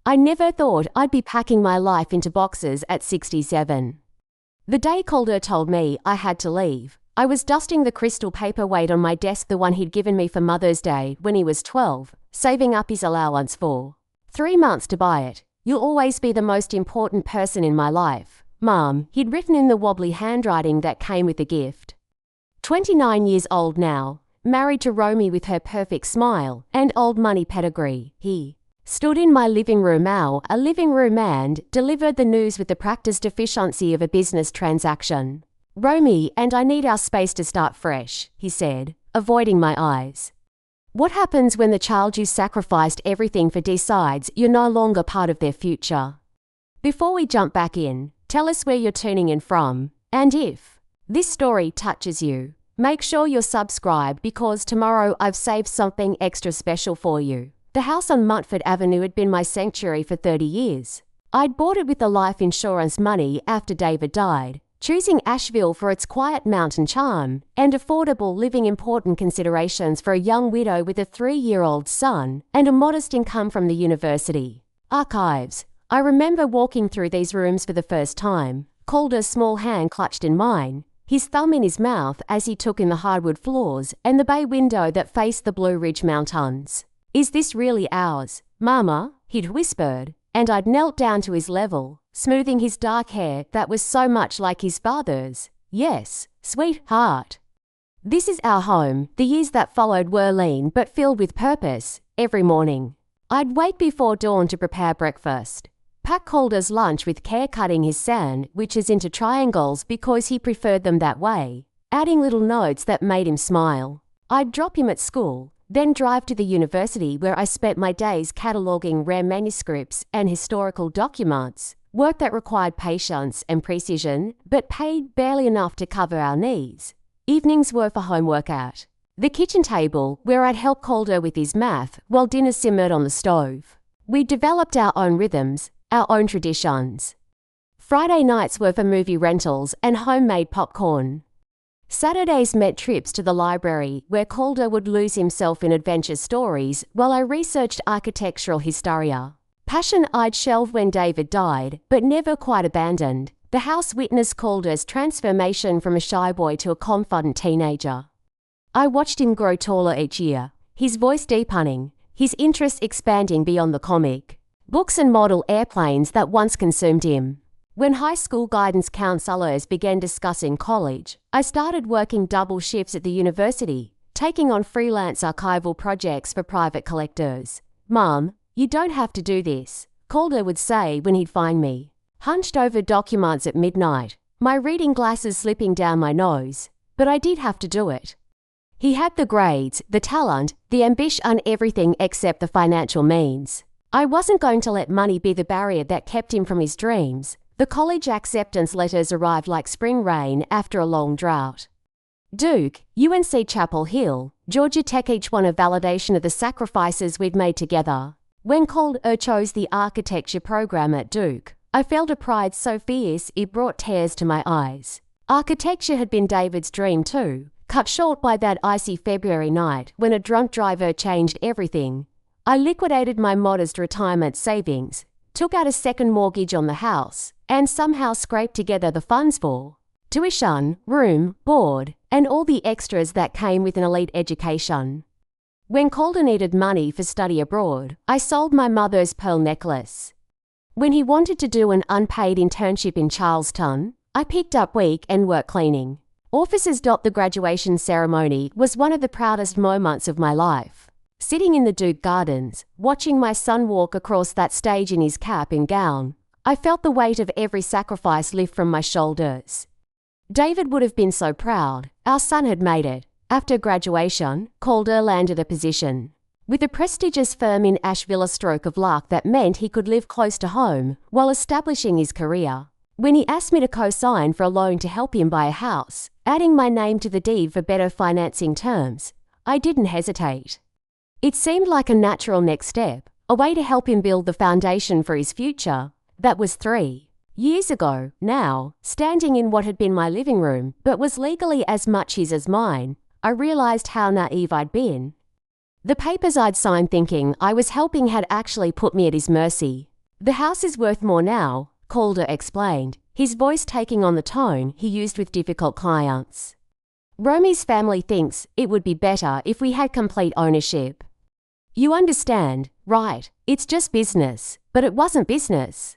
I never thought I'd be packing my life into boxes at 67. The day Calder told me I had to leave, I was dusting the crystal paperweight on my desk, the one he'd given me for Mother's Day when he was 12, saving up his allowance for 3 months to buy it. "You'll always be the most important person in my life, Mom," he'd written in the wobbly handwriting that came with the gift. 29 years old now, married to Romy with her perfect smile and old money pedigree, he stood in my living room and delivered the news with the practiced efficiency of a business transaction. "Romy and I need our space to start fresh," he said, avoiding my eyes. What happens when the child you sacrificed everything for decides you're no longer part of their future? Before we jump back in, tell us where you're tuning in from, and if this story touches you, make sure you're subscribed because tomorrow I've saved something extra special for you. The house on Montfort Avenue had been my sanctuary for 30 years. I'd bought it with the life insurance money after David died, choosing Asheville for its quiet mountain charm and affordable living, important considerations for a young widow with a 3-year-old son and a modest income from the university. Archives. I remember walking through these rooms for the first time, Calder's small hand clutched in mine, his thumb in his mouth as he took in the hardwood floors and the bay window that faced the Blue Ridge Mountains. "Is this really ours, Mama?" he'd whispered, and I'd knelt down to his level, smoothing his dark hair that was so much like his father's. "Yes, sweetheart. This is our home." The years that followed were lean but filled with purpose. Every morning, I'd wake before dawn to prepare breakfast, pack Calder's lunch with care, cutting his sandwiches into triangles because he preferred them that way, adding little notes that made him smile. I'd drop him at school, then drive to the university where I spent my days cataloguing rare manuscripts and historical documents, work that required patience and precision but paid barely enough to cover our needs. Evenings were for homework at the kitchen table where I'd help Calder with his math while dinner simmered on the stove. We developed our own rhythms, our own traditions. Friday nights were for movie rentals and homemade popcorn. Saturdays meant trips to the library where Calder would lose himself in adventure stories while I researched architectural hysteria. Passion I'd shelved when David died, but never quite abandoned. The house witnessed Calder's transformation from a shy boy to a confident teenager. I watched him grow taller each year, his voice deepening, his interests expanding beyond the comic books and model airplanes that once consumed him. When high school guidance counselors began discussing college, I started working double shifts at the university, taking on freelance archival projects for private collectors. "Mom, you don't have to do this," Calder would say when he'd find me, hunched over documents at midnight, my reading glasses slipping down my nose. But I did have to do it. He had the grades, the talent, the ambition, everything except the financial means. I wasn't going to let money be the barrier that kept him from his dreams. The college acceptance letters arrived like spring rain after a long drought. Duke, UNC Chapel Hill, Georgia Tech, each one a validation of the sacrifices we'd made together. When Calder chose the architecture program at Duke, I felt a pride so fierce it brought tears to my eyes. Architecture had been David's dream too, cut short by that icy February night when a drunk driver changed everything. I liquidated my modest retirement savings, took out a second mortgage on the house, and somehow scraped together the funds for tuition, room, board, and all the extras that came with an elite education. When Calder needed money for study abroad, I sold my mother's pearl necklace. When he wanted to do an unpaid internship in Charleston, I picked up week and work cleaning. Officers. The graduation ceremony was one of the proudest moments of my life. Sitting in the Duke Gardens, watching my son walk across that stage in his cap and gown, I felt the weight of every sacrifice lift from my shoulders. David would have been so proud. Our son had made it. After graduation, Calder landed a position with a prestigious firm in Asheville, a stroke of luck that meant he could live close to home while establishing his career. When he asked me to co-sign for a loan to help him buy a house, adding my name to the deed for better financing terms, I didn't hesitate. It seemed like a natural next step, a way to help him build the foundation for his future. That was 3 years ago now, standing in what had been my living room but was legally as much his as mine. I realized how naive I'd been. The papers I'd signed thinking I was helping had actually put me at his mercy. The house is worth more now, Calder explained, his voice taking on the tone he used with difficult clients. Romy's family thinks it would be better if we had complete ownership. You understand, right? It's just business, but it wasn't business.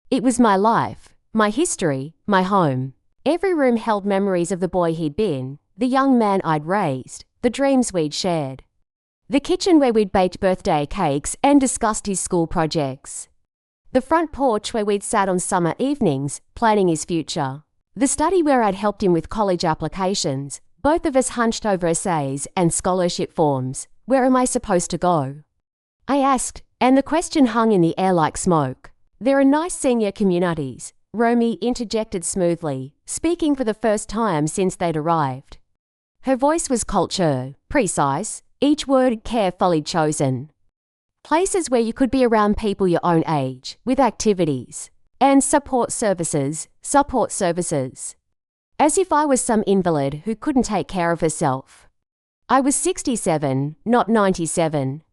It was my life, my history, my home. Every room held memories of the boy he'd been, the young man I'd raised, the dreams we'd shared. The kitchen where we'd baked birthday cakes and discussed his school projects. The front porch where we'd sat on summer evenings, planning his future. The study where I'd helped him with college applications, both of us hunched over essays and scholarship forms. Where am I supposed to go? I asked, and the question hung in the air like smoke. There are nice senior communities, Romy interjected smoothly, speaking for the first time since they'd arrived. Her voice was cultured, precise, each word carefully chosen. Places where you could be around people your own age, with activities. And support services. As if I was some invalid who couldn't take care of herself. I was 67, not 97.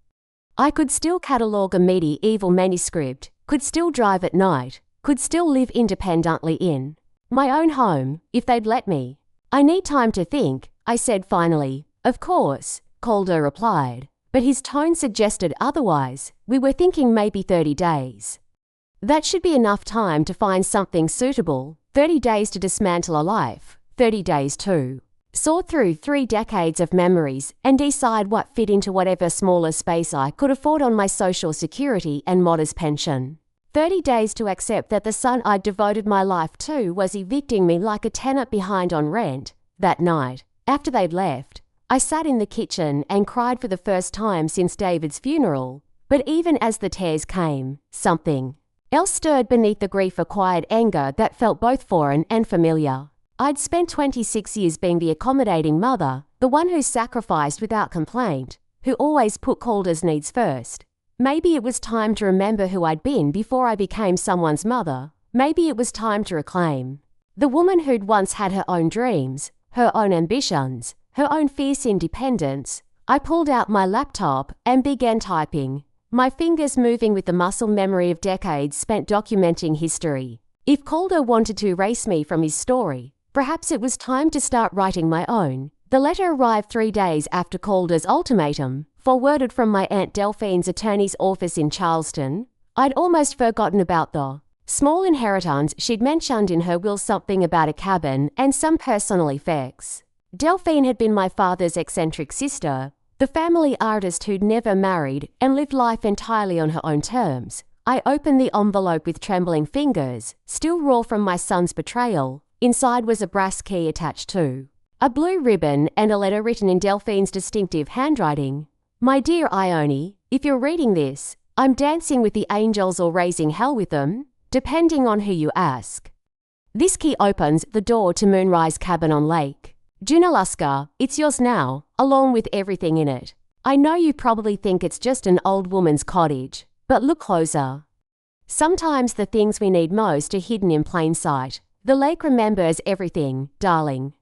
I could still catalogue a medieval manuscript, could still drive at night, could still live independently in my own home, if they'd let me. I need time to think, I said finally. Of course, Calder replied, but his tone suggested otherwise. We were thinking maybe 30 days. That should be enough time to find something suitable, 30 days to dismantle a life, 30 days to sort through 3 decades of memories and decide what fit into whatever smaller space I could afford on my social security and modest pension. 30 days to accept that the son I'd devoted my life to was evicting me like a tenant behind on rent. That night, after they'd left, I sat in the kitchen and cried for the first time since David's funeral. But even as the tears came, something else stirred beneath the grief-acquired anger that felt both foreign and familiar. I'd spent 26 years being the accommodating mother, the one who sacrificed without complaint, who always put Calder's needs first. Maybe it was time to remember who I'd been before I became someone's mother. Maybe it was time to reclaim the woman who'd once had her own dreams, her own ambitions, her own fierce independence. I pulled out my laptop and began typing, my fingers moving with the muscle memory of decades spent documenting history. If Calder wanted to erase me from his story, perhaps it was time to start writing my own. The letter arrived 3 days after Calder's ultimatum, forwarded from my Aunt Delphine's attorney's office in Charleston. I'd almost forgotten about the small inheritance she'd mentioned in her will, something about a cabin and some personal effects. Delphine had been my father's eccentric sister, the family artist who'd never married and lived life entirely on her own terms. I opened the envelope with trembling fingers, still raw from my son's betrayal. Inside was a brass key attached to a blue ribbon and a letter written in Delphine's distinctive handwriting. My dear Ione, if you're reading this, I'm dancing with the angels or raising hell with them, depending on who you ask. This key opens the door to Moonrise Cabin on Lake Junaluska. It's yours now, along with everything in it. I know you probably think it's just an old woman's cottage, but look closer. Sometimes the things we need most are hidden in plain sight. The lake remembers everything, darling.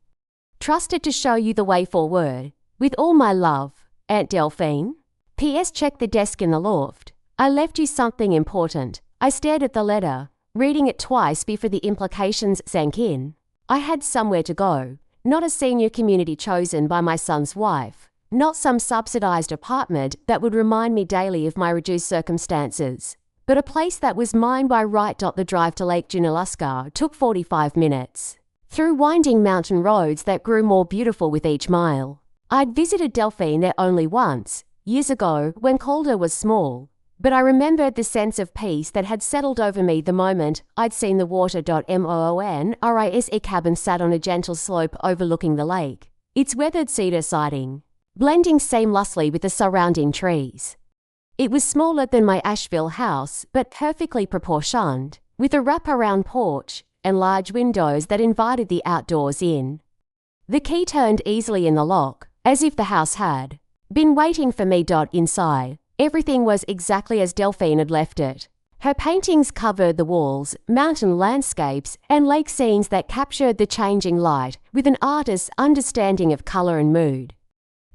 Trust it to show you the way forward. With all my love, Aunt Delphine. P.S. Check the desk in the loft. I left you something important. I stared at the letter, reading it twice before the implications sank in. I had somewhere to go. Not a senior community chosen by my son's wife. Not some subsidized apartment that would remind me daily of my reduced circumstances. But a place that was mine by right. The drive to Lake Junaluska took 45 minutes. Through winding mountain roads that grew more beautiful with each mile. I'd visited Delphine there only once, years ago, when Calder was small. But I remembered the sense of peace that had settled over me the moment I'd seen the water. Moonrise cabin sat on a gentle slope overlooking the lake, its weathered cedar siding blending seamlessly with the surrounding trees. It was smaller than my Asheville house, but perfectly proportioned, with a wraparound porch and large windows that invited the outdoors in. The key turned easily in the lock, as if the house had been waiting for me. Inside, everything was exactly as Delphine had left it. Her paintings covered the walls, mountain landscapes, and lake scenes that captured the changing light with an artist's understanding of color and mood.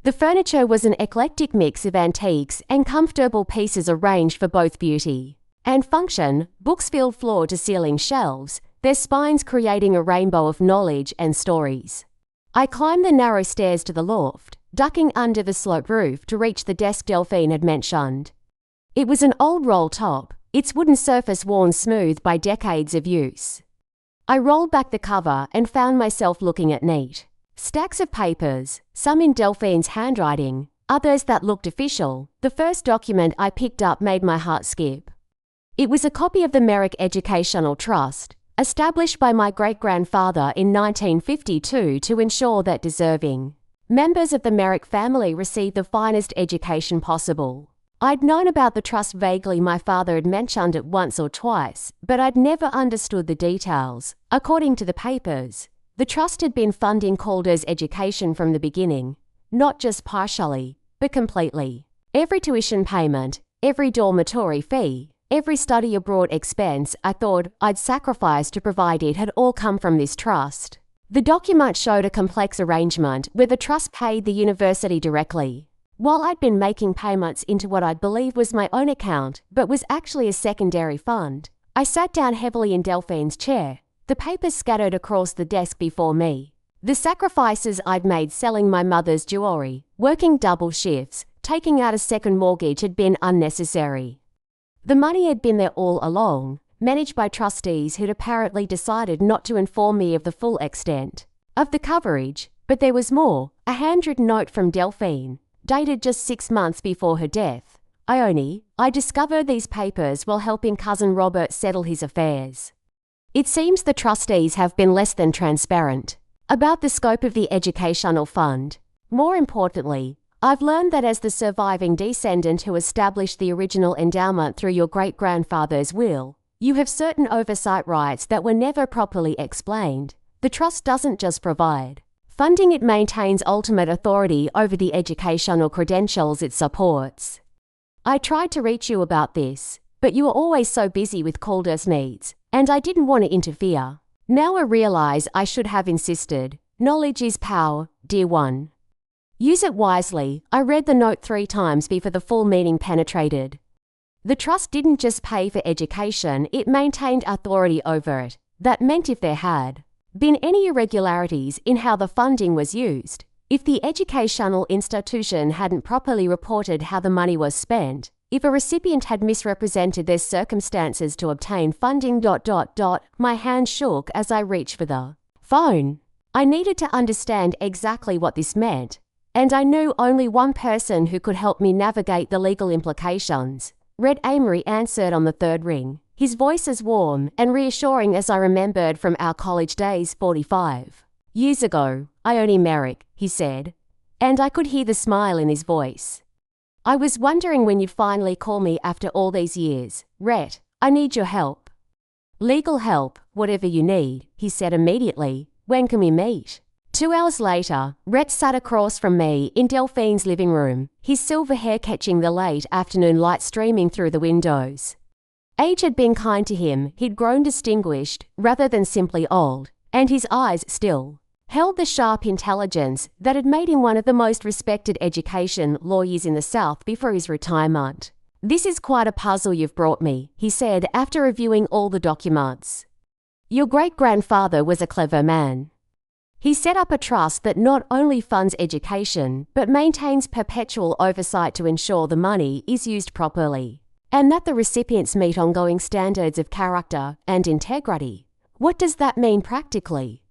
The furniture was an eclectic mix of antiques and comfortable pieces arranged for both beauty And function, books filled floor to ceiling shelves, their spines creating a rainbow of knowledge and stories. I climbed the narrow stairs to the loft, ducking under the sloped roof to reach the desk Delphine had mentioned. It was an old roll top, its wooden surface worn smooth by decades of use. I rolled back the cover and found myself looking at neat stacks of papers, some in Delphine's handwriting, others that looked official. The first document I picked up made my heart skip. It was a copy of the Merrick Educational Trust, established by my great-grandfather in 1952 to ensure that deserving members of the Merrick family received the finest education possible. I'd known about the trust vaguely. My father had mentioned it once or twice, but I'd never understood the details. According to the papers, the trust had been funding Calder's education from the beginning, not just partially, but completely. Every tuition payment, every dormitory fee, every study abroad expense I thought I'd sacrificed to provide it had all come from this trust. The document showed a complex arrangement where the trust paid the university directly, while I'd been making payments into what I'd believe was my own account, but was actually a secondary fund. I sat down heavily in Delphine's chair, the papers scattered across the desk before me. The sacrifices I'd made selling my mother's jewelry, working double shifts, taking out a second mortgage had been unnecessary. The money had been there all along, managed by trustees who'd apparently decided not to inform me of the full extent of the coverage, but there was more, a handwritten note from Delphine, dated just 6 months before her death. I discovered these papers while helping cousin Robert settle his affairs. It seems the trustees have been less than transparent about the scope of the educational fund. More importantly, I've learned that as the surviving descendant who established the original endowment through your great-grandfather's will, you have certain oversight rights that were never properly explained. The trust doesn't just provide funding, it maintains ultimate authority over the educational credentials it supports. I tried to reach you about this, but you were always so busy with Calder's needs, and I didn't want to interfere. Now I realize I should have insisted. Knowledge is power, dear one. Use it wisely. I read the note 3 times before the full meaning penetrated. The trust didn't just pay for education, it maintained authority over it. That meant if there had been any irregularities in how the funding was used, if the educational institution hadn't properly reported how the money was spent, if a recipient had misrepresented their circumstances to obtain funding... My hand shook as I reached for the phone. I needed to understand exactly what this meant, and I knew only one person who could help me navigate the legal implications. Red Amory answered on the 3rd ring, his voice as warm and reassuring as I remembered from our college days 45 years ago. Ione Merrick, he said, and I could hear the smile in his voice. I was wondering when you'd finally call me after all these years. Rhett, I need your help. Legal help, whatever you need, he said immediately. When can we meet? 2 hours later, Rhett sat across from me in Delphine's living room, his silver hair catching the late afternoon light streaming through the windows. Age had been kind to him, he'd grown distinguished rather than simply old, and his eyes still held the sharp intelligence that had made him one of the most respected education lawyers in the South before his retirement. This is quite a puzzle you've brought me, he said after reviewing all the documents. Your great-grandfather was a clever man. He set up a trust that not only funds education, but maintains perpetual oversight to ensure the money is used properly, and that the recipients meet ongoing standards of character and integrity. What does that mean practically?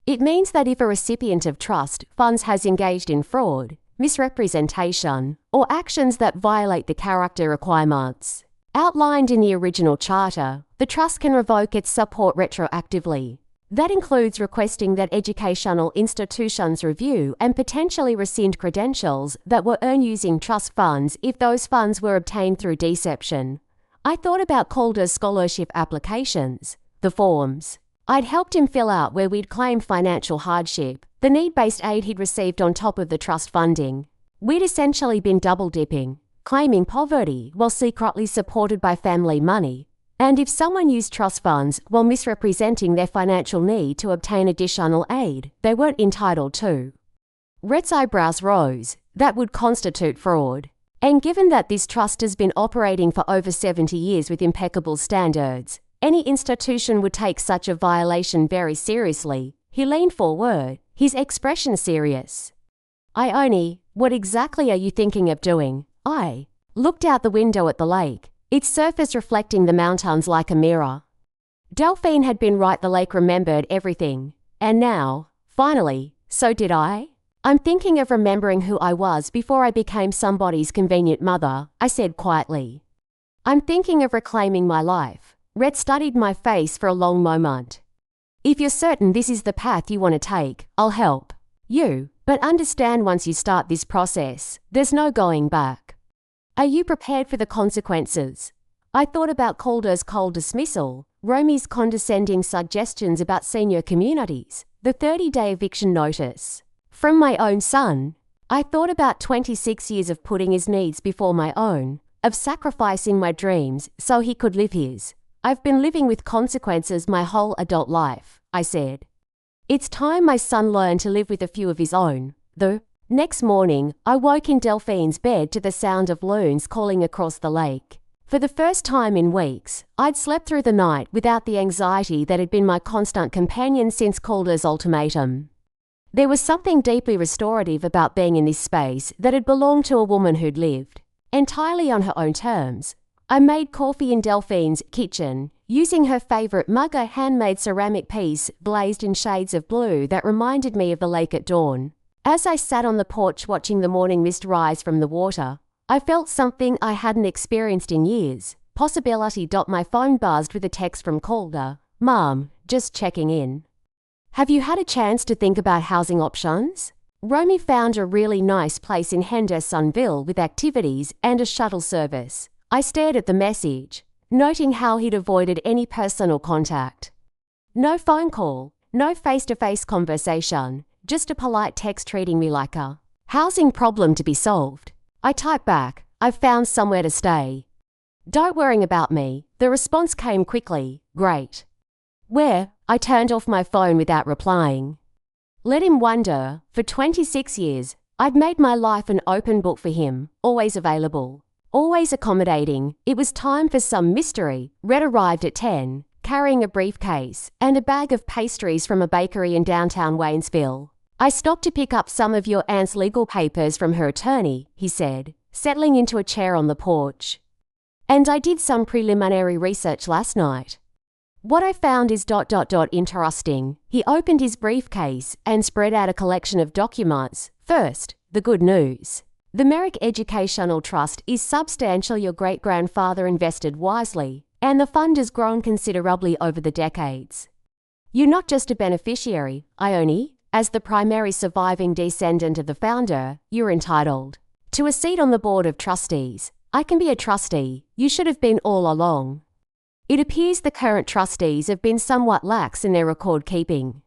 It means that if a recipient of trust funds has engaged in fraud, misrepresentation, or actions that violate the character requirements outlined in the original charter, the trust can revoke its support retroactively. That includes requesting that educational institutions review and potentially rescind credentials that were earned using trust funds if those funds were obtained through deception. I thought about Calder's scholarship applications, the forms I'd helped him fill out where we'd claimed financial hardship, the need-based aid he'd received on top of the trust funding. We'd essentially been double-dipping, claiming poverty while secretly supported by family money. And if someone used trust funds while misrepresenting their financial need to obtain additional aid they weren't entitled to. Rhett's eyebrows rose. That would constitute fraud. And given that this trust has been operating for over 70 years with impeccable standards, any institution would take such a violation very seriously. He leaned forward, his expression serious. Ione, what exactly are you thinking of doing? I looked out the window at the lake, its surface reflecting the mountains like a mirror. Delphine had been right, the lake remembered everything. And now, finally, so did I? I'm thinking of remembering who I was before I became somebody's convenient mother, I said quietly. I'm thinking of reclaiming my life. Rhett studied my face for a long moment. If you're certain this is the path you want to take, I'll help you. But understand, once you start this process, there's no going back. Are you prepared for the consequences? I thought about Calder's cold dismissal, Romy's condescending suggestions about senior communities, the 30-day eviction notice from my own son. I thought about 26 years of putting his needs before my own, of sacrificing my dreams so he could live his. I've been living with consequences my whole adult life, I said. It's time my son learned to live with a few of his own. The next morning, I woke in Delphine's bed to the sound of loons calling across the lake. For the first time in weeks, I'd slept through the night without the anxiety that had been my constant companion since Calder's ultimatum. There was something deeply restorative about being in this space that had belonged to a woman who'd lived entirely on her own terms. I made coffee in Delphine's kitchen, using her favorite mug, a handmade ceramic piece blazed in shades of blue that reminded me of the lake at dawn. As I sat on the porch watching the morning mist rise from the water, I felt something I hadn't experienced in years. Possibility. My phone buzzed with a text from Calder. Mom, just checking in. Have you had a chance to think about housing options? Romy found a really nice place in Hendersonville with activities and a shuttle service. I stared at the message, noting how he'd avoided any personal contact. No phone call, no face-to-face conversation, just a polite text treating me like a housing problem to be solved. I typed back, I've found somewhere to stay. Don't worry about me. The response came quickly, great. Where? I turned off my phone without replying. Let him wonder. For 26 years, I'd made my life an open book for him, always available, always accommodating. It was time for some mystery. Red arrived at 10, carrying a briefcase and a bag of pastries from a bakery in downtown Waynesville. I stopped to pick up some of your aunt's legal papers from her attorney, he said, settling into a chair on the porch. And I did some preliminary research last night. What I found is ... interesting. He opened his briefcase and spread out a collection of documents. First, the good news. The Merrick Educational Trust is substantial. Your great-grandfather invested wisely, and the fund has grown considerably over the decades. You're not just a beneficiary, Ione. As the primary surviving descendant of the founder, you're entitled to a seat on the board of trustees. I can be a trustee. You should have been all along. It appears the current trustees have been somewhat lax in their record keeping.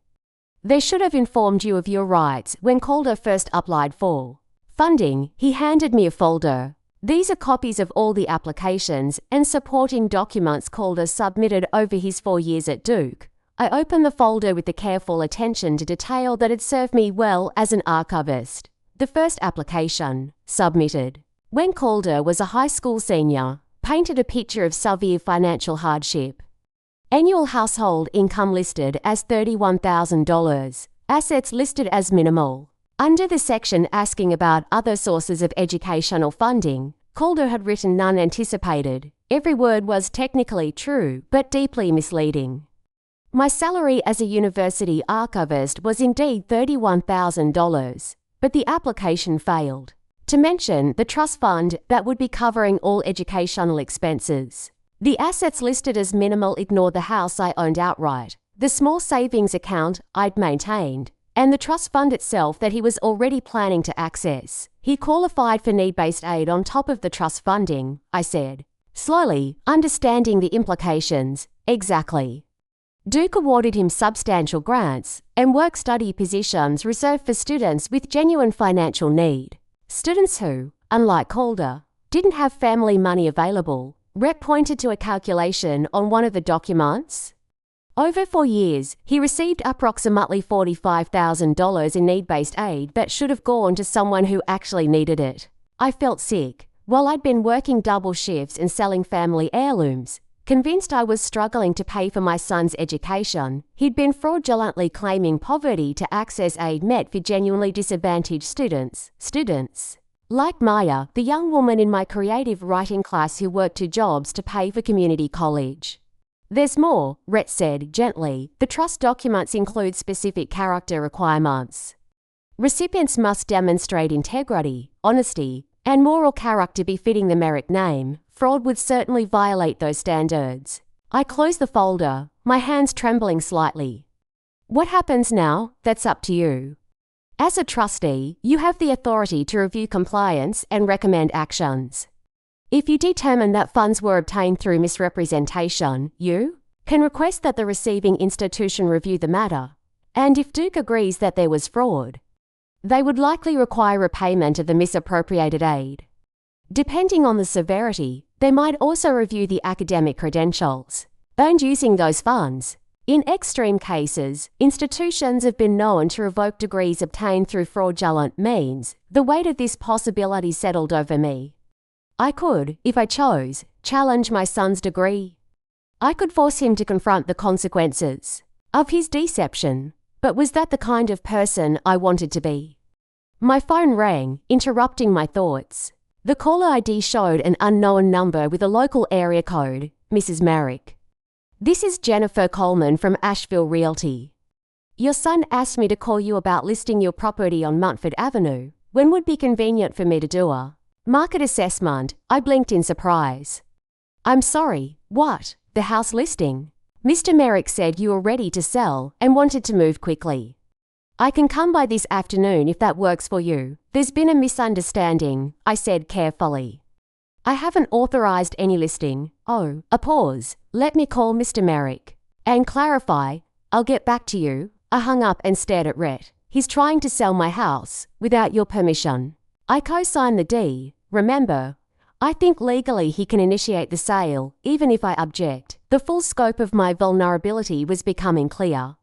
They should have informed you of your rights when Calder first applied for funding. He handed me a folder. These are copies of all the applications and supporting documents Calder submitted over his 4 years at Duke. I opened the folder with the careful attention to detail that had served me well as an archivist. The first application, submitted when Calder was a high school senior, painted a picture of severe financial hardship. Annual household income listed as $31,000. Assets listed as minimal. Under the section asking about other sources of educational funding, Calder had written none anticipated. Every word was technically true, but deeply misleading. My salary as a university archivist was indeed $31,000, but the application failed to mention the trust fund that would be covering all educational expenses. The assets listed as minimal ignored the house I owned outright, the small savings account I'd maintained, and the trust fund itself that he was already planning to access. He qualified for need-based aid on top of the trust funding, I said, slowly, understanding the implications. Exactly. Duke awarded him substantial grants and work-study positions reserved for students with genuine financial need. Students who, unlike Calder, didn't have family money available. Rep pointed to a calculation on one of the documents. Over 4 years, he received approximately $45,000 in need-based aid that should have gone to someone who actually needed it. I felt sick. while I'd been working double shifts and selling family heirlooms. Convinced I was struggling to pay for my son's education, he'd been fraudulently claiming poverty to access aid meant for genuinely disadvantaged students. Like Maya, the young woman in my creative writing class who worked 2 jobs to pay for community college. There's more, Rhett said gently. The trust documents include specific character requirements. Recipients must demonstrate integrity, honesty, and moral character befitting the Merrick name. Fraud would certainly violate those standards. I closed the folder, my hands trembling slightly. What happens now? That's up to you. As a trustee, you have the authority to review compliance and recommend actions. If you determine that funds were obtained through misrepresentation, you can request that the receiving institution review the matter. And if Duke agrees that there was fraud, they would likely require repayment of the misappropriated aid. Depending on the severity, they might also review the academic credentials earned using those funds. In extreme cases, institutions have been known to revoke degrees obtained through fraudulent means. The weight of this possibility settled over me. I could, if I chose, challenge my son's degree. I could force him to confront the consequences of his deception. But was that the kind of person I wanted to be? My phone rang, interrupting my thoughts. The caller ID showed an unknown number with a local area code, Mrs. Merrick. This is Jennifer Coleman from Asheville Realty. Your son asked me to call you about listing your property on Montford Avenue. When would be convenient for me to do a market assessment? I blinked in surprise. I'm sorry, what? The house listing? Mr. Merrick said you were ready to sell and wanted to move quickly. I can come by this afternoon if that works for you. There's been a misunderstanding, I said carefully. I haven't authorized any listing. Oh, a pause. Let me call Mr. Merrick and clarify. I'll get back to you. I hung up and stared at Rhett. He's trying to sell my house without your permission. I co-signed the deed, remember? I think legally he can initiate the sale, even if I object. The full scope of my vulnerability was becoming clear.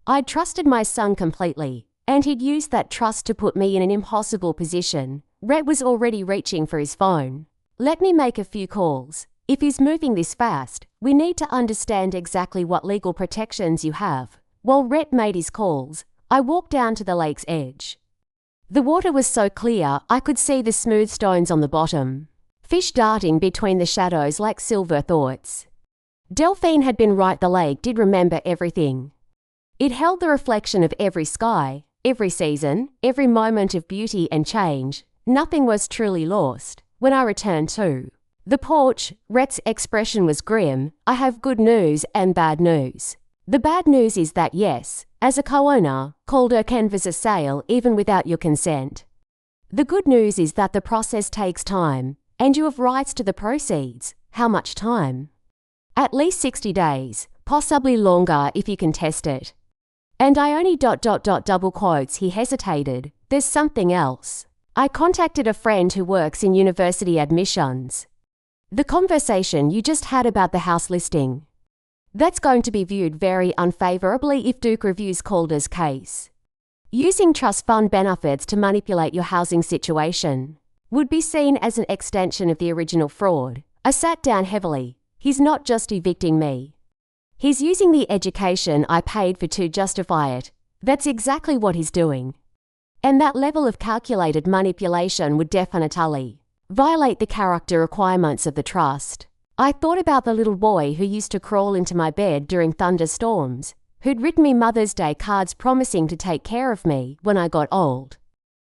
I'd trusted my son completely, and he'd used that trust to put me in an impossible position. Rhett was already reaching for his phone. Let me make a few calls. If he's moving this fast, we need to understand exactly what legal protections you have. While Rhett made his calls, I walked down to the lake's edge. The water was so clear I could see the smooth stones on the bottom, fish darting between the shadows like silver thoughts. Delphine had been right, the lake did remember everything. It held the reflection of every sky, every season, every moment of beauty and change. Nothing was truly lost. When I returned to the porch, Rhett's expression was grim. I have good news and bad news. The bad news is that yes, as a co-owner, Calder canvass a sale even without your consent. The good news is that the process takes time, and you have rights to the proceeds. How much time? At least 60 days, possibly longer if you contest it. And I only ... double quotes, he hesitated. There's something else. I contacted a friend who works in university admissions. The conversation you just had about the house listing. That's going to be viewed very unfavorably if Duke reviews Calder's case. Using trust fund benefits to manipulate your housing situation would be seen as an extension of the original fraud. I sat down heavily. He's not just evicting me. He's using the education I paid for to justify it. That's exactly what he's doing. And that level of calculated manipulation would definitely violate the character requirements of the trust. I thought about the little boy who used to crawl into my bed during thunderstorms, who'd written me Mother's Day cards promising to take care of me when I got old.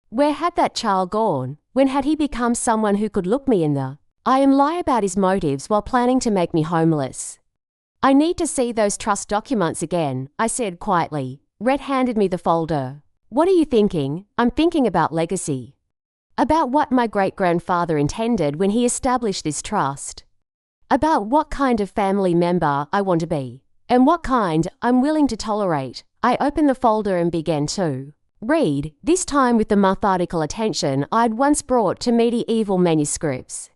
Where had that child gone? When had he become someone who could look me in the eye and lie about his motives while planning to make me homeless? I need to see those trust documents again, I said quietly. Rhett handed me the folder. What are you thinking? I'm thinking about legacy. About what my great-grandfather intended when he established this trust. About what kind of family member I want to be. And what kind I'm willing to tolerate. I opened the folder and began to read, this time with the methodical attention I'd once brought to medieval manuscripts.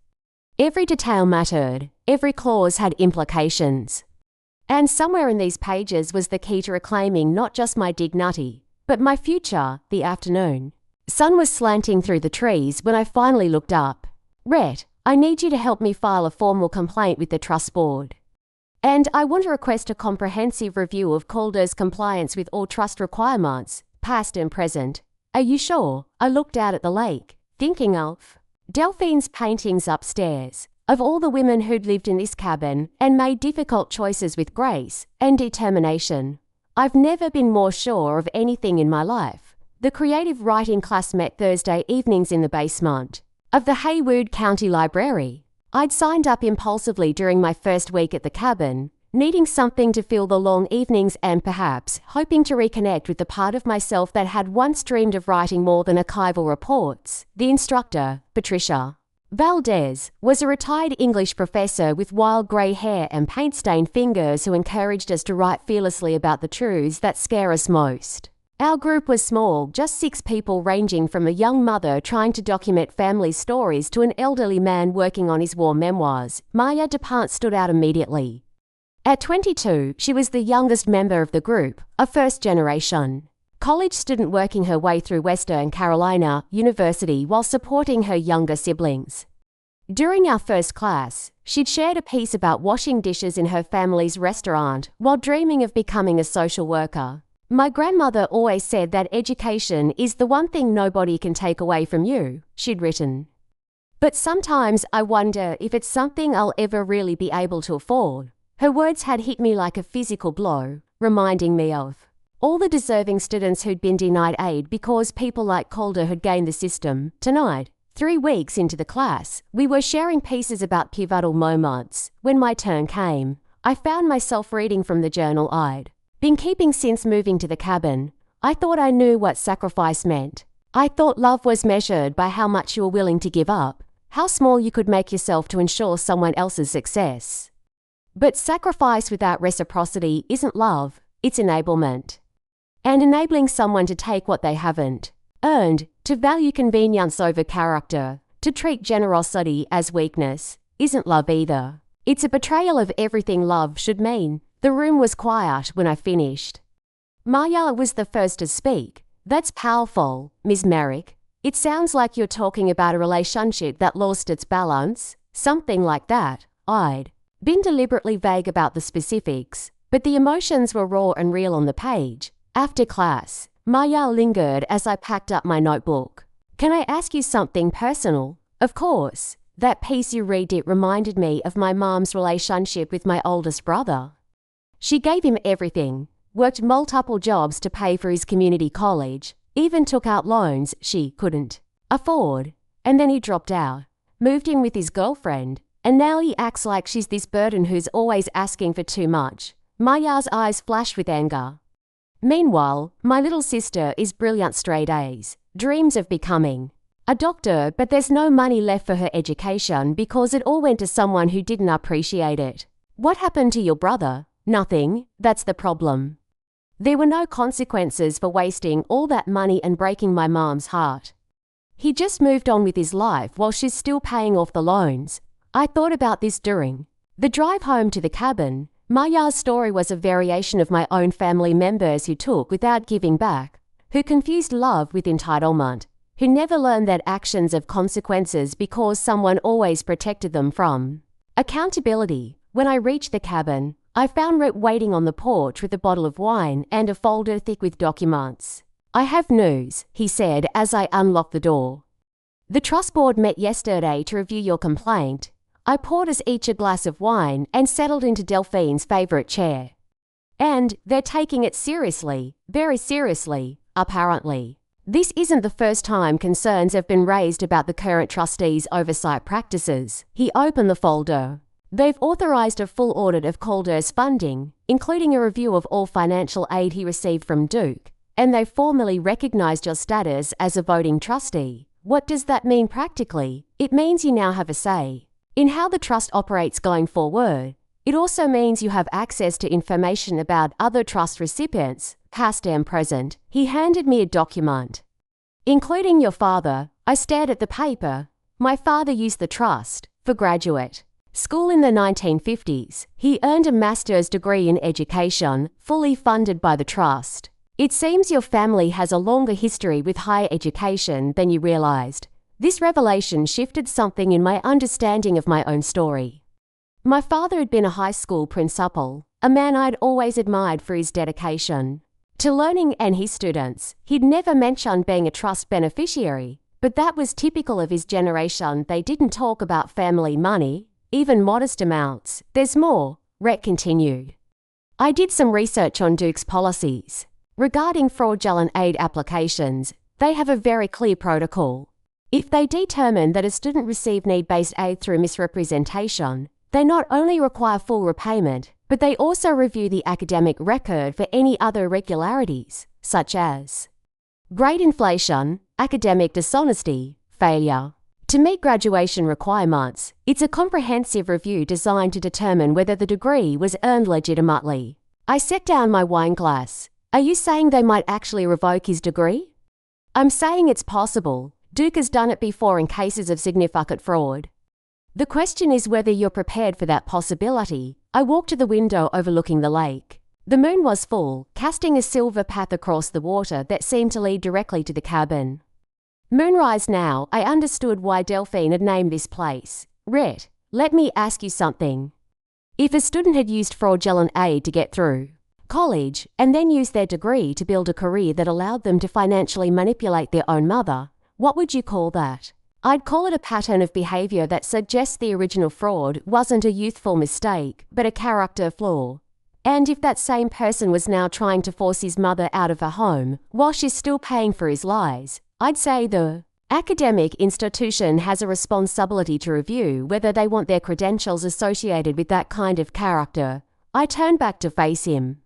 Every detail mattered. Every clause had implications. And somewhere in these pages was the key to reclaiming not just my dignity, but my future. The afternoon sun was slanting through the trees when I finally looked up. Rhett, I need you to help me file a formal complaint with the Trust Board. And I want to request a comprehensive review of Calder's compliance with all trust requirements, past and present. Are you sure? I looked out at the lake, thinking of Delphine's paintings upstairs, of all the women who'd lived in this cabin and made difficult choices with grace and determination. I've never been more sure of anything in my life. The creative writing class met Thursday evenings in the basement of the Haywood County Library. I'd signed up impulsively during my first week at the cabin, needing something to fill the long evenings and perhaps hoping to reconnect with the part of myself that had once dreamed of writing more than archival reports. The instructor, Patricia Valdez, was a retired English professor with wild grey hair and paint-stained fingers who encouraged us to write fearlessly about the truths that scare us most. Our group was small, just 6 people, ranging from a young mother trying to document family stories to an elderly man working on his war memoirs. Maya DuPont stood out immediately. At 22, she was the youngest member of the group, a first-generation college student working her way through Western Carolina University while supporting her younger siblings. During our first class, she'd shared a piece about washing dishes in her family's restaurant while dreaming of becoming a social worker. My grandmother always said that education is the one thing nobody can take away from you, she'd written. But sometimes I wonder if it's something I'll ever really be able to afford. Her words had hit me like a physical blow, reminding me of all the deserving students who'd been denied aid because people like Calder had gained the system. Tonight, 3 weeks into the class, we were sharing pieces about pivotal moments. When my turn came, I found myself reading from the journal I'd been keeping since moving to the cabin. I thought I knew what sacrifice meant. I thought love was measured by how much you were willing to give up, how small you could make yourself to ensure someone else's success. But sacrifice without reciprocity isn't love, it's enablement. And enabling someone to take what they haven't earned, to value convenience over character, to treat generosity as weakness, isn't love either. It's a betrayal of everything love should mean. The room was quiet when I finished. Maya was the first to speak. That's powerful, Ms. Merrick. It sounds like you're talking about a relationship that lost its balance, something like that. I'd been deliberately vague about the specifics, but the emotions were raw and real on the page. After class, Maya lingered as I packed up my notebook. Can I ask you something personal? Of course. That piece you read, it reminded me of my mom's relationship with my oldest brother. She gave him everything, worked multiple jobs to pay for his community college, even took out loans she couldn't afford. And then he dropped out, moved in with his girlfriend, and now he acts like she's this burden who's always asking for too much. Maya's eyes flashed with anger. Meanwhile, my little sister is brilliant, straight A's, dreams of becoming a doctor, but there's no money left for her education because it all went to someone who didn't appreciate it. What happened to your brother? Nothing, that's the problem. There were no consequences for wasting all that money and breaking my mom's heart. He just moved on with his life while she's still paying off the loans. I thought about this during the drive home to the cabin. Maya's story was a variation of my own family members who took without giving back, who confused love with entitlement, who never learned that actions have consequences because someone always protected them from accountability. When I reached the cabin, I found Rhett waiting on the porch with a bottle of wine and a folder thick with documents. I have news, he said as I unlocked the door. The Trust Board met yesterday to review your complaint. I poured us each a glass of wine and settled into Delphine's favourite chair. And they're taking it seriously, very seriously, apparently. This isn't the first time concerns have been raised about the current trustees' oversight practices. He opened the folder. They've authorised a full audit of Calder's funding, including a review of all financial aid he received from Duke, and they've formally recognised your status as a voting trustee. What does that mean practically? It means you now have a say in how the trust operates going forward. It also means you have access to information about other trust recipients, past and present. He handed me a document, including your father. I stared at the paper. My father used the trust for graduate school in the 1950s. He earned a master's degree in education, fully funded by the trust. It seems your family has a longer history with higher education than you realised. This revelation shifted something in my understanding of my own story. My father had been a high school principal, a man I'd always admired for his dedication to learning and his students. He'd never mentioned being a trust beneficiary, but that was typical of his generation. They didn't talk about family money, even modest amounts. There's more, Rhett continued. I did some research on Duke's policies. Regarding fraudulent aid applications, they have a very clear protocol. If they determine that a student received need-based aid through misrepresentation, they not only require full repayment, but they also review the academic record for any other irregularities, such as grade inflation, academic dishonesty, failure. To meet graduation requirements, it's a comprehensive review designed to determine whether the degree was earned legitimately. I set down my wine glass. Are you saying they might actually revoke his degree? I'm saying it's possible. Duke has done it before in cases of significant fraud. The question is whether you're prepared for that possibility. I walked to the window overlooking the lake. The moon was full, casting a silver path across the water that seemed to lead directly to the cabin. Moonrise now, I understood why Delphine had named this place. Rhett, let me ask you something. If a student had used fraudulent aid to get through college and then used their degree to build a career that allowed them to financially manipulate their own mother, what would you call that? I'd call it a pattern of behavior that suggests the original fraud wasn't a youthful mistake, but a character flaw. And if that same person was now trying to force his mother out of her home while she's still paying for his lies, I'd say the academic institution has a responsibility to review whether they want their credentials associated with that kind of character. I turned back to face him.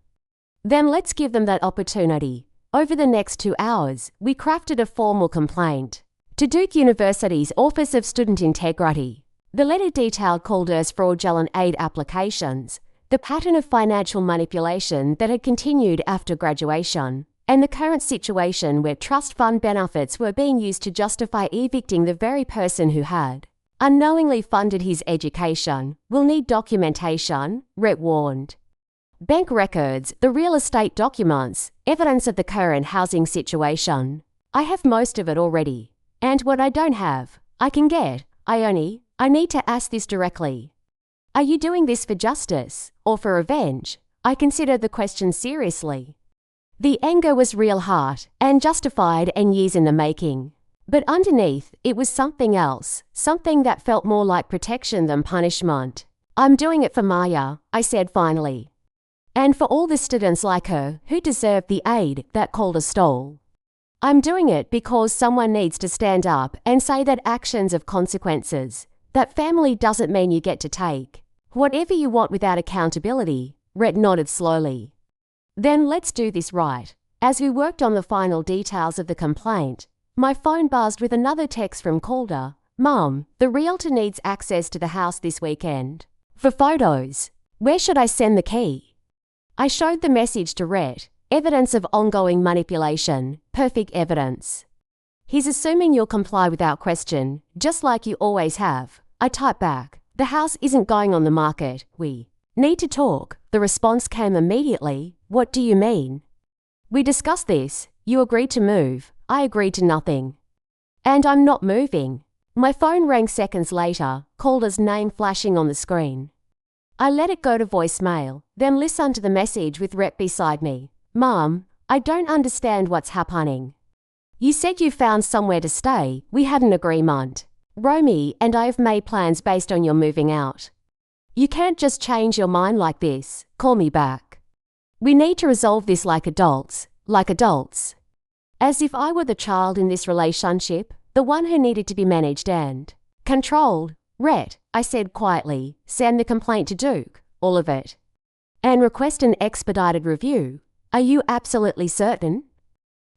Then let's give them that opportunity. Over the next 2 hours, we crafted a formal complaint to Duke University's Office of Student Integrity. The letter detailed Calder's fraudulent aid applications, the pattern of financial manipulation that had continued after graduation, and the current situation where trust fund benefits were being used to justify evicting the very person who had unknowingly funded his education. We'll need documentation, Rhett warned. Bank records, the real estate documents, evidence of the current housing situation. I have most of it already. And what I don't have, I can get. I need to ask this directly. Are you doing this for justice or for revenge? I considered the question seriously. The anger was real heart and justified and years in the making. But underneath, it was something else, something that felt more like protection than punishment. I'm doing it for Maya, I said finally. And for all the students like her who deserve the aid that Calder stole. I'm doing it because someone needs to stand up and say that actions have consequences. That family doesn't mean you get to take whatever you want without accountability. Rhett nodded slowly. Then let's do this right. As we worked on the final details of the complaint, my phone buzzed with another text from Calder. Mum, the realtor needs access to the house this weekend. For photos. Where should I send the key? I showed the message to Rhett. Evidence of ongoing manipulation. Perfect evidence. He's assuming you'll comply without question, just like you always have. I typed back. The house isn't going on the market. We need to talk. The response came immediately. What do you mean? We discussed this. You agreed to move. I agreed to nothing. And I'm not moving. My phone rang seconds later, Calder's name flashing on the screen. I let it go to voicemail, then listened to the message with Rhett beside me. Mom, I don't understand what's happening. You said you found somewhere to stay. We had an agreement. Romy and I have made plans based on your moving out. You can't just change your mind like this. Call me back. We need to resolve this like adults. As if I were the child in this relationship, the one who needed to be managed and controlled. Rhett, I said quietly, send the complaint to Duke, all of it. And request an expedited review. Are you absolutely certain?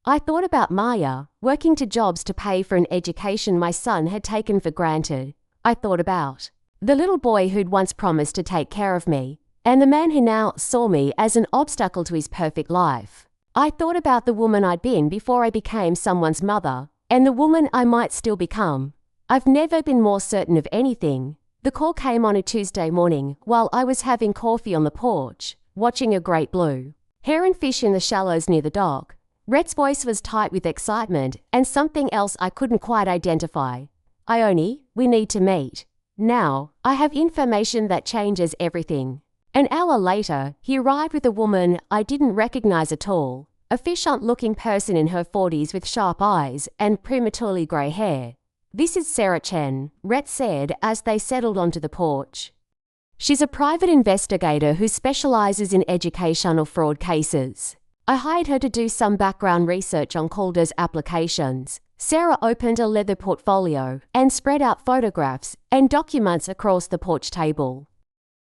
I thought about Maya, working 2 jobs to pay for an education my son had taken for granted. I thought about the little boy who'd once promised to take care of me, and the man who now saw me as an obstacle to his perfect life. I thought about the woman I'd been before I became someone's mother, and the woman I might still become. I've never been more certain of anything. The call came on a Tuesday morning while I was having coffee on the porch, watching a great blue heron fish in the shallows near the dock. Rhett's voice was tight with excitement and something else I couldn't quite identify. Ione, we need to meet. Now, I have information that changes everything. An hour later, he arrived with a woman I didn't recognize at all, a fish-hunt-looking person in her 40s with sharp eyes and prematurely grey hair. This is Sarah Chen, Rhett said as they settled onto the porch. She's a private investigator who specializes in educational fraud cases. I hired her to do some background research on Calder's applications. Sarah opened a leather portfolio and spread out photographs and documents across the porch table.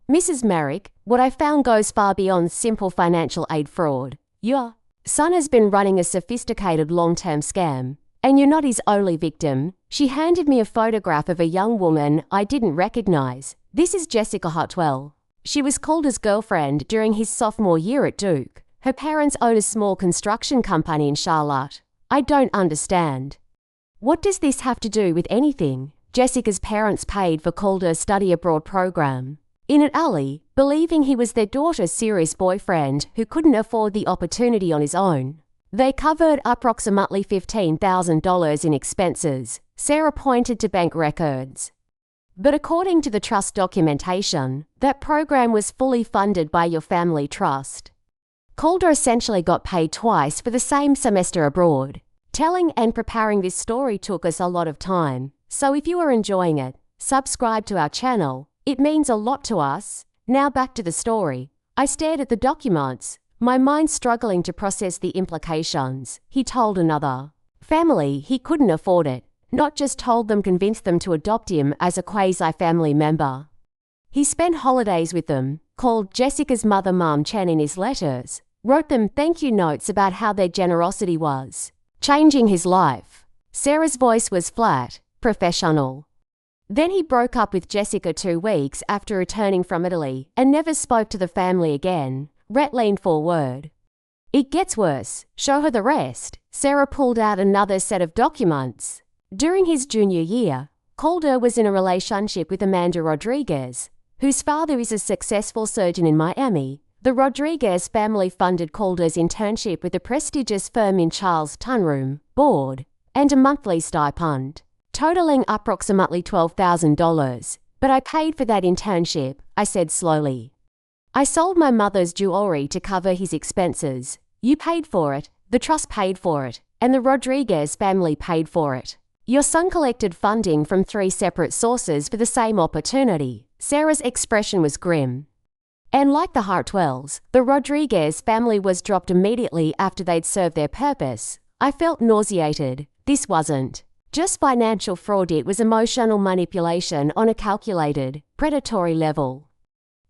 Mrs. Merrick, what I found goes far beyond simple financial aid fraud. Your son has been running a sophisticated long-term scam, and you're not his only victim. She handed me a photograph of a young woman I didn't recognize. This is Jessica Hartwell. She was Calder's girlfriend during his sophomore year at Duke. Her parents own a small construction company in Charlotte. I don't understand. What does this have to do with anything? Jessica's parents paid for Calder's study abroad program. In an alley, believing he was their daughter's serious boyfriend who couldn't afford the opportunity on his own. They covered approximately $15,000 in expenses. Sarah pointed to bank records. But according to the trust documentation, that program was fully funded by your family trust. Calder essentially got paid twice for the same semester abroad. Telling and preparing this story took us a lot of time, so if you are enjoying it, subscribe to our channel. It means a lot to us. Now back to the story. I stared at the documents, my mind struggling to process the implications. He told another family he couldn't afford it, not just told them, convinced them to adopt him as a quasi-family member. He spent holidays with them, called Jessica's mother Mom Chen in his letters, wrote them thank you notes about how their generosity was changing his life. Sarah's voice was flat, professional. Then he broke up with Jessica 2 weeks after returning from Italy and never spoke to the family again. Rhett leaned forward. It gets worse. Show her the rest. Sarah pulled out another set of documents. During his junior year, Calder was in a relationship with Amanda Rodriguez, whose father is a successful surgeon in Miami. The Rodriguez family funded Calder's internship with a prestigious firm in Charles Tunroom, board, and a monthly stipend, totaling approximately $12,000. But I paid for that internship, I said slowly. I sold my mother's jewelry to cover his expenses. You paid for it, the trust paid for it, and the Rodriguez family paid for it. Your son collected funding from 3 separate sources for the same opportunity. Sarah's expression was grim. And like the Hartwells, the Rodriguez family was dropped immediately after they'd served their purpose. I felt nauseated. This wasn't just financial fraud, it was emotional manipulation on a calculated, predatory level.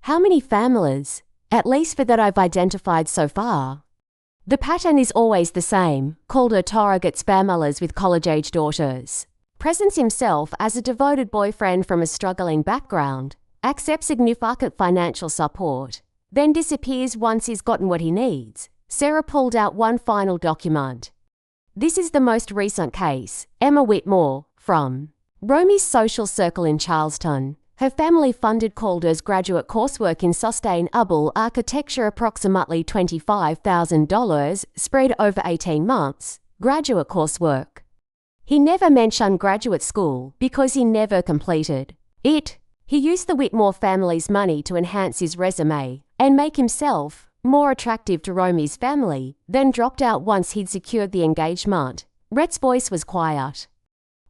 How many families? At least for that I've identified so far. The pattern is always the same. Calder targets families with college-age daughters, presents himself as a devoted boyfriend from a struggling background, accepts significant financial support, then disappears once he's gotten what he needs. Sarah pulled out one final document. This is the most recent case. Emma Whitmore, from Romy's social circle in Charleston. Her family funded Calder's graduate coursework in sustainable architecture, approximately $25,000, spread over 18 months. Graduate coursework. He never mentioned graduate school because he never completed it. He used the Whitmore family's money to enhance his resume and make himself more attractive to Romy's family, then dropped out once he'd secured the engagement. Rhett's voice was quiet.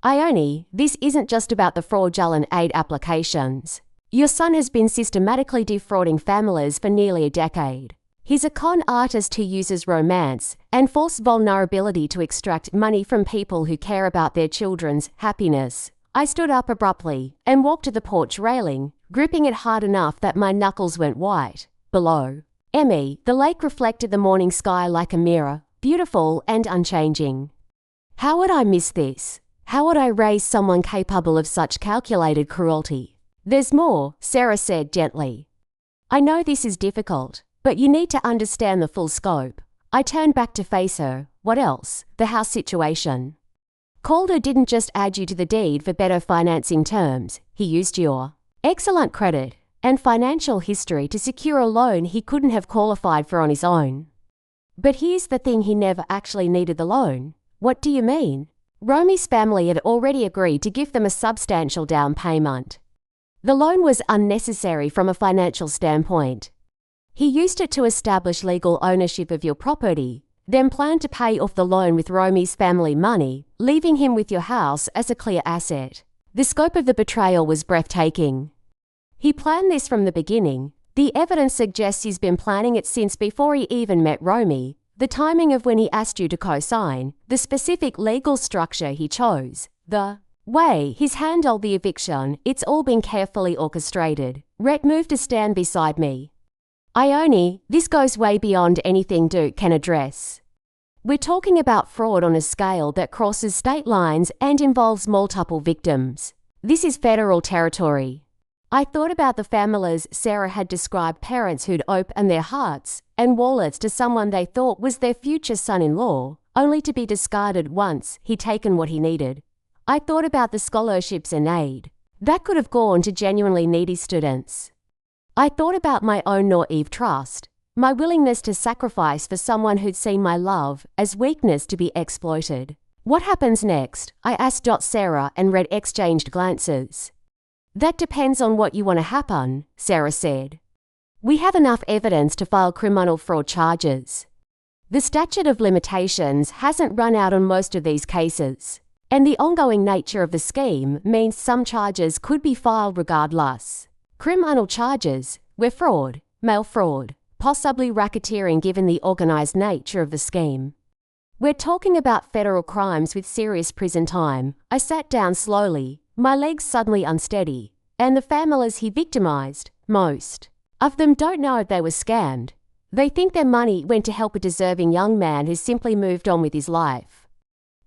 Ione, this isn't just about the fraudulent aid applications. Your son has been systematically defrauding families for nearly a decade. He's a con artist who uses romance and false vulnerability to extract money from people who care about their children's happiness. I stood up abruptly and walked to the porch railing, gripping it hard enough that my knuckles went white. Below Emmy, the lake reflected the morning sky like a mirror, beautiful and unchanging. How would I miss this? How would I raise someone capable of such calculated cruelty? There's more, Sarah said gently. I know this is difficult, but you need to understand the full scope. I turned back to face her. What else? The house situation. Calder didn't just add you to the deed for better financing terms. He used your excellent credit and financial history to secure a loan he couldn't have qualified for on his own. But here's the thing, he never actually needed the loan. What do you mean? Romy's family had already agreed to give them a substantial down payment. The loan was unnecessary from a financial standpoint. He used it to establish legal ownership of your property, then planned to pay off the loan with Romy's family money, leaving him with your house as a clear asset. The scope of the betrayal was breathtaking. He planned this from the beginning. The evidence suggests he's been planning it since before he even met Romy. The timing of when he asked you to co-sign, the specific legal structure he chose, the way he's handled the eviction, it's all been carefully orchestrated. Rhett moved to stand beside me. Ione, this goes way beyond anything Duke can address. We're talking about fraud on a scale that crosses state lines and involves multiple victims. This is federal territory. I thought about the families Sarah had described, parents who'd opened their hearts and wallets to someone they thought was their future son-in-law, only to be discarded once he'd taken what he needed. I thought about the scholarships and aid that could have gone to genuinely needy students. I thought about my own naive trust, my willingness to sacrifice for someone who'd seen my love as weakness to be exploited. What happens next? I asked. Sarah and Red exchanged glances. That depends on what you want to happen, Sarah said. We have enough evidence to file criminal fraud charges. The statute of limitations hasn't run out on most of these cases, and the ongoing nature of the scheme means some charges could be filed regardless. Criminal charges were fraud, mail fraud, possibly racketeering given the organized nature of the scheme. We're talking about federal crimes with serious prison time. I sat down slowly, my legs suddenly unsteady, and the families he victimized, most of them don't know if they were scammed. They think their money went to help a deserving young man who simply moved on with his life.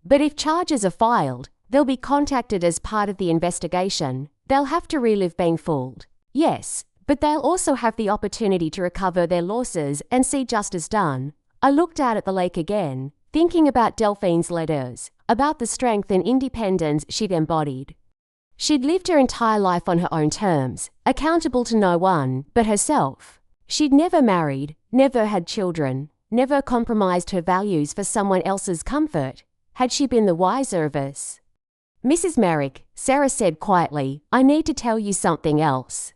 But if charges are filed, they'll be contacted as part of the investigation. They'll have to relive being fooled. Yes, but they'll also have the opportunity to recover their losses and see justice done. I looked out at the lake again, thinking about Delphine's letters, about the strength and independence she'd embodied. She'd lived her entire life on her own terms, accountable to no one but herself. She'd never married, never had children, never compromised her values for someone else's comfort. Had she been the wiser of us? Mrs. Merrick, Sarah said quietly, I need to tell you something else.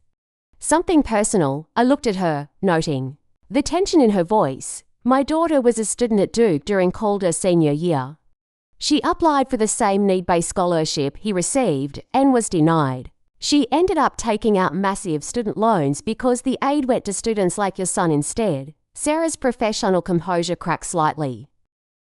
Something personal. I looked at her, noting the tension in her voice. My daughter was a student at Duke during Calder senior year. She applied for the same need-based scholarship he received and was denied. She ended up taking out massive student loans because the aid went to students like your son instead. Sarah's professional composure cracked slightly.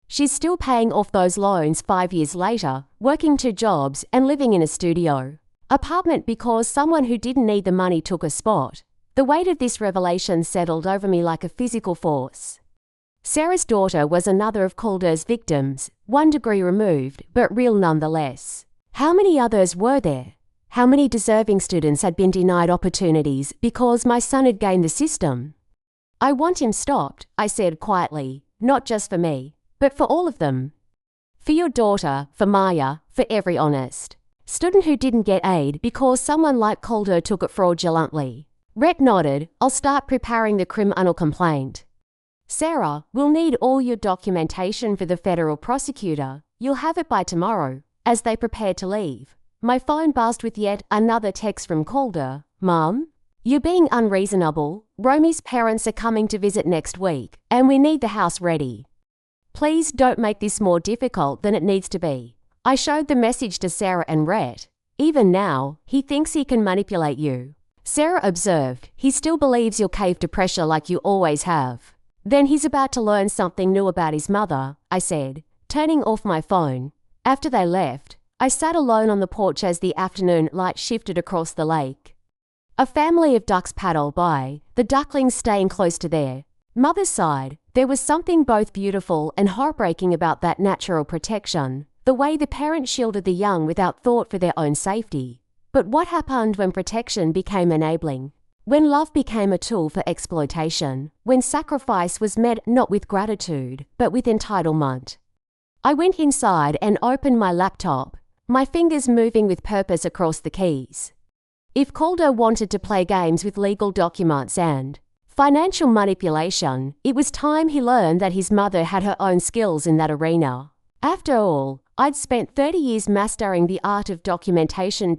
She's still paying off those loans 5 years later, working 2 jobs and living in a studio apartment because someone who didn't need the money took a spot. The weight of this revelation settled over me like a physical force. Sarah's daughter was another of Calder's victims, 1 degree removed, but real nonetheless. How many others were there? How many deserving students had been denied opportunities because my son had gained the system? I want him stopped, I said quietly, not just for me, but for all of them. For your daughter, for Maya, for every honest student who didn't get aid because someone like Calder took it fraudulently. Rhett nodded. I'll start preparing the criminal complaint. Sarah, we'll need all your documentation for the federal prosecutor. You'll have it by tomorrow. As they prepared to leave, my phone buzzed with yet another text from Calder. Mum? You're being unreasonable. Romy's parents are coming to visit next week, and we need the house ready. Please don't make this more difficult than it needs to be. I showed the message to Sarah and Rhett. Even now, he thinks he can manipulate you. Sarah observed. He still believes you'll cave to pressure like you always have. Then he's about to learn something new about his mother, I said, turning off my phone. After they left, I sat alone on the porch as the afternoon light shifted across the lake. A family of ducks paddled by, the ducklings staying close to their mother's side. There was something both beautiful and heartbreaking about that natural protection, the way the parent shielded the young without thought for their own safety. But what happened when protection became enabling? When love became a tool for exploitation? When sacrifice was met not with gratitude, but with entitlement? I went inside and opened my laptop, my fingers moving with purpose across the keys. If Calder wanted to play games with legal documents and Financial manipulation. It was time he learned that his mother had her own skills in that arena. After all, I'd spent 30 years mastering the art of documentation.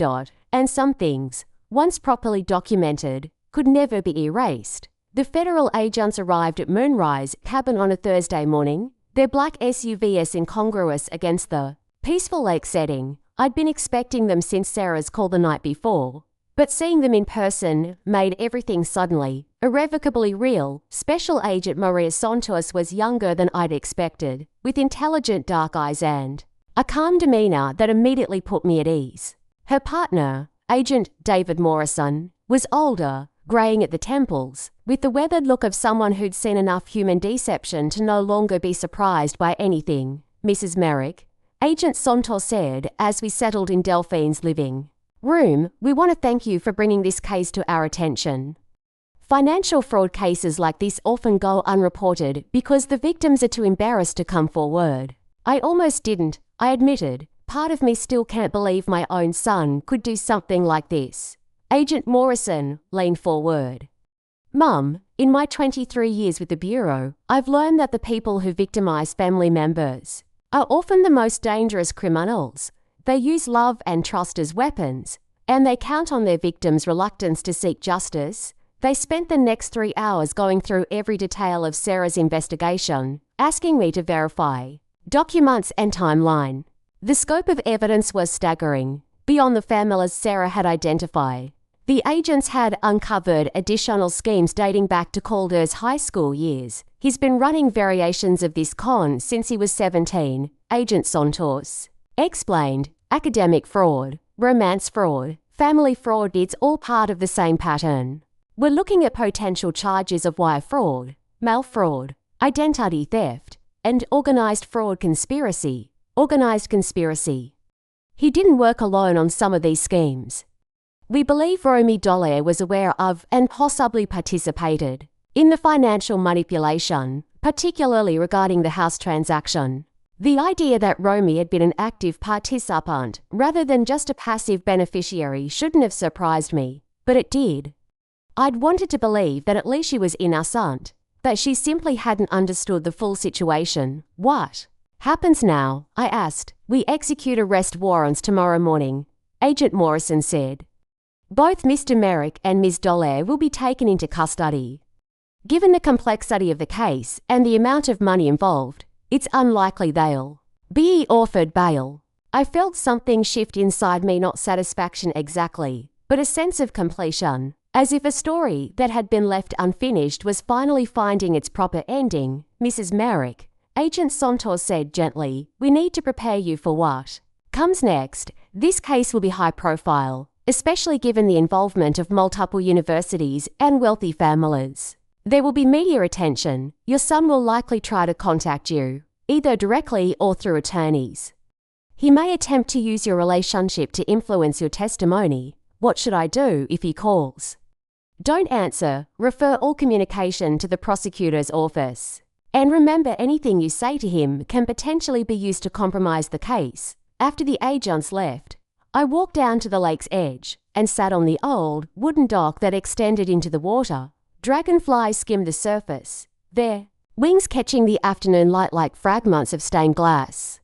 And some things, once properly documented, could never be erased. The federal agents arrived at Moonrise cabin on a Thursday morning, their black SUVs incongruous against the peaceful lake setting. I'd been expecting them since Sarah's call the night before, but seeing them in person made everything suddenly, irrevocably real. Special Agent Maria Santos was younger than I'd expected, with intelligent dark eyes and a calm demeanor that immediately put me at ease. Her partner, Agent David Morrison, was older, greying at the temples, with the weathered look of someone who'd seen enough human deception to no longer be surprised by anything. Mrs. Merrick, Agent Santos said as we settled in Delphine's living room, we want to thank you for bringing this case to our attention. Financial fraud cases like this often go unreported because the victims are too embarrassed to come forward. I almost didn't, I admitted. Part of me still can't believe my own son could do something like this. Agent Morrison leaned forward. Mum, in my 23 years with the Bureau, I've learned that the people who victimize family members are often the most dangerous criminals. They use love and trust as weapons, and they count on their victims' reluctance to seek justice. They spent the next 3 hours going through every detail of Sarah's investigation, asking me to verify documents and timeline. The scope of evidence was staggering, beyond the families Sarah had identified. The agents had uncovered additional schemes dating back to Calder's high school years. He's been running variations of this con since he was 17, Agent Santos explained. Academic fraud, romance fraud, family fraud, it's all part of the same pattern. We're looking at potential charges of wire fraud, mail fraud, identity theft, and organized conspiracy. He didn't work alone on some of these schemes. We believe Romy Dollar was aware of and possibly participated in the financial manipulation, particularly regarding the house transaction. The idea that Romy had been an active participant rather than just a passive beneficiary shouldn't have surprised me, but it did. I'd wanted to believe that at least she was innocent, that she simply hadn't understood the full situation. What happens now? I asked. We execute arrest warrants tomorrow morning, Agent Morrison said. Both Mr. Merrick and Ms. Dollar will be taken into custody. Given the complexity of the case and the amount of money involved, it's unlikely they'll be offered bail. I felt something shift inside me, not satisfaction exactly, but a sense of completion, as if a story that had been left unfinished was finally finding its proper ending. Mrs. Merrick, Agent Santos said gently, we need to prepare you for what comes next. This case will be high profile, especially given the involvement of multiple universities and wealthy families. There will be media attention. Your son will likely try to contact you, either directly or through attorneys. He may attempt to use your relationship to influence your testimony. What should I do if he calls? Don't answer. Refer all communication to the prosecutor's office. And remember, anything you say to him can potentially be used to compromise the case. After the agents left, I walked down to the lake's edge and sat on the old wooden dock that extended into the water. Dragonflies skimmed the surface, their wings catching the afternoon light like fragments of stained glass.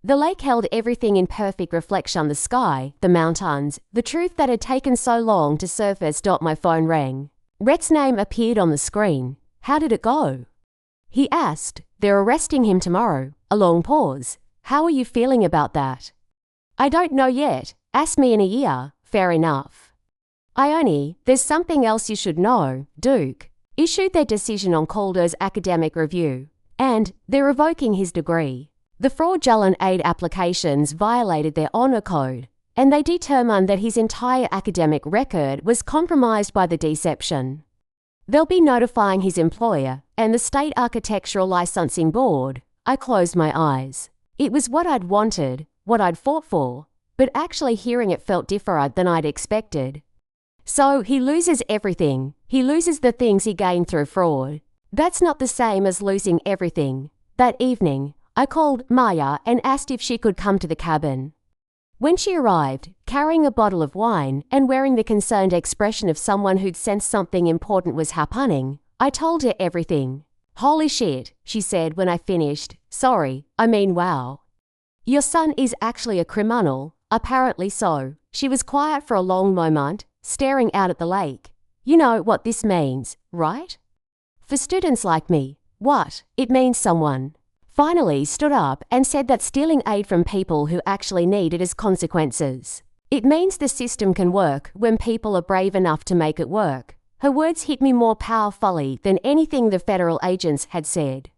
The lake held everything in perfect reflection: the sky, the mountains, the truth that had taken so long to surface. My phone rang. Rhett's name appeared on the screen. How did it go? He asked. They're arresting him tomorrow. A long pause. How are you feeling about that? I don't know yet. Ask me in a year. Fair enough. There's something else you should know. Duke issued their decision on Calder's academic review, and they're revoking his degree. The fraudulent aid applications violated their honor code, and they determined that his entire academic record was compromised by the deception. They'll be notifying his employer and the State Architectural Licensing Board. I closed my eyes. It was what I'd wanted, what I'd fought for, but actually hearing it felt different than I'd expected. So he loses everything. He loses the things he gained through fraud. That's not the same as losing everything. That evening, I called Maya and asked if she could come to the cabin. When she arrived, carrying a bottle of wine and wearing the concerned expression of someone who'd sensed something important was happening, I told her everything. "Holy shit," she said when I finished. "Sorry, I mean wow. Your son is actually a criminal." "Apparently so." She was quiet for a long moment, staring out at the lake. "You know what this means, right? For students like me." "What?" "It means someone finally stood up and said that stealing aid from people who actually need it has consequences. It means the system can work when people are brave enough to make it work." Her words hit me more powerfully than anything the federal agents had said.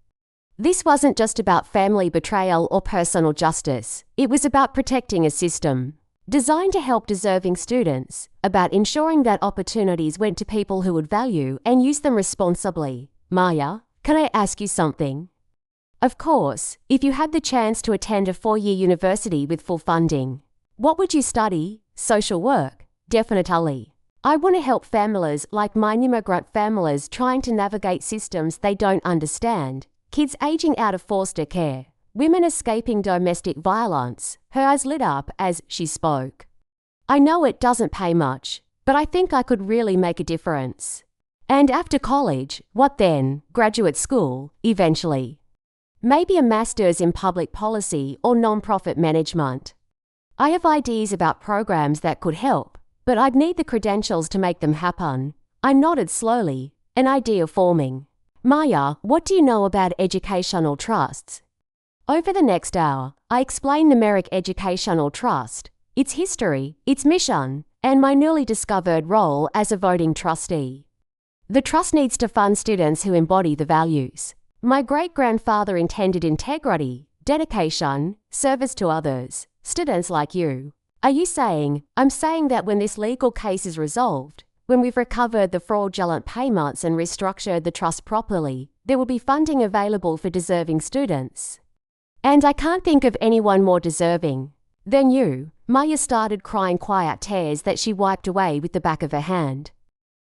This wasn't just about family betrayal or personal justice. It was about protecting a system designed to help deserving students, about ensuring that opportunities went to people who would value and use them responsibly. "Maya, can I ask you something?" "Of course, if you had the chance to attend a 4-year university with full funding, what would you study?" "Social work, definitely. I want to help families like mine, immigrant families trying to navigate systems they don't understand, kids aging out of foster care, women escaping domestic violence." Her eyes lit up as she spoke. "I know it doesn't pay much, but I think I could really make a difference." "And after college, what then?" "Graduate school, eventually. Maybe a master's in public policy or non-profit management. I have ideas about programs that could help, but I'd need the credentials to make them happen." I nodded slowly, an idea forming. "Maya, what do you know about educational trusts?" Over the next hour, I explained the Merrick Educational Trust, its history, its mission, and my newly discovered role as a voting trustee. The trust needs to fund students who embody the values my great-grandfather intended: integrity, dedication, service to others, students like you. Are you saying? I'm saying that when this legal case is resolved, when we've recovered the fraudulent payments and restructured the trust properly, there will be funding available for deserving students. And I can't think of anyone more deserving than you. Maya started crying quiet tears that she wiped away with the back of her hand.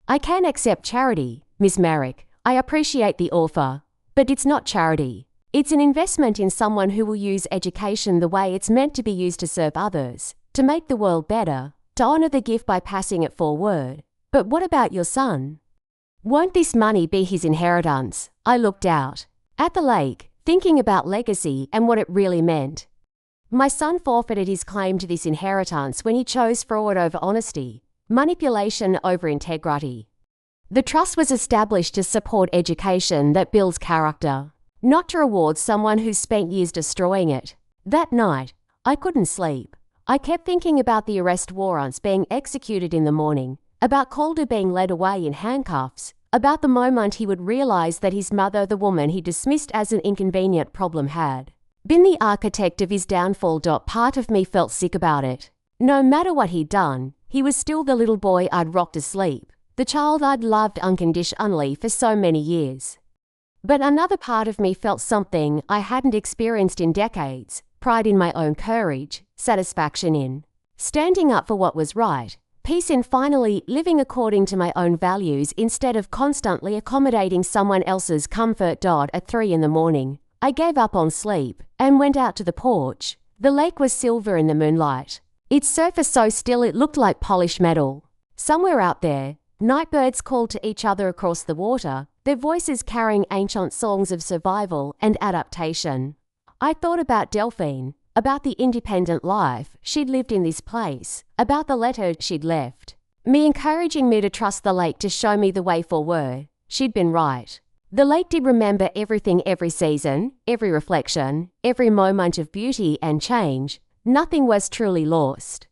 "I can accept charity, Miss Merrick. I appreciate the offer. But it's not charity. It's an investment in someone who will use education the way it's meant to be used to serve others, to make the world better, to honor the gift by passing it forward." "But what about your son? Won't this money be his inheritance?" I looked out at the lake, thinking about legacy and what it really meant. My son forfeited his claim to this inheritance when he chose fraud over honesty, manipulation over integrity. The trust was established to support education that builds character, not to reward someone who spent years destroying it. That night, I couldn't sleep. I kept thinking about the arrest warrants being executed in the morning, about Calder being led away in handcuffs, about the moment he would realize that his mother, the woman he dismissed as an inconvenient problem, had been the architect of his downfall. Part of me felt sick about it. No matter what he'd done, he was still the little boy I'd rocked to sleep, the child I'd loved unconditionally for so many years. But another part of me felt something I hadn't experienced in decades: pride in my own courage, satisfaction in standing up for what was right, peace in finally living according to my own values instead of constantly accommodating someone else's comfort. At 3 a.m, I gave up on sleep and went out to the porch. The lake was silver in the moonlight, its surface so still it looked like polished metal. Somewhere out there, nightbirds called to each other across the water, their voices carrying ancient songs of survival and adaptation. I thought about Delphine, about the independent life she'd lived in this place, about the letter she'd left me encouraging me to trust the lake to show me the way forward. She'd been right. The lake did remember everything, every season, every reflection, every moment of beauty and change. Nothing was truly lost.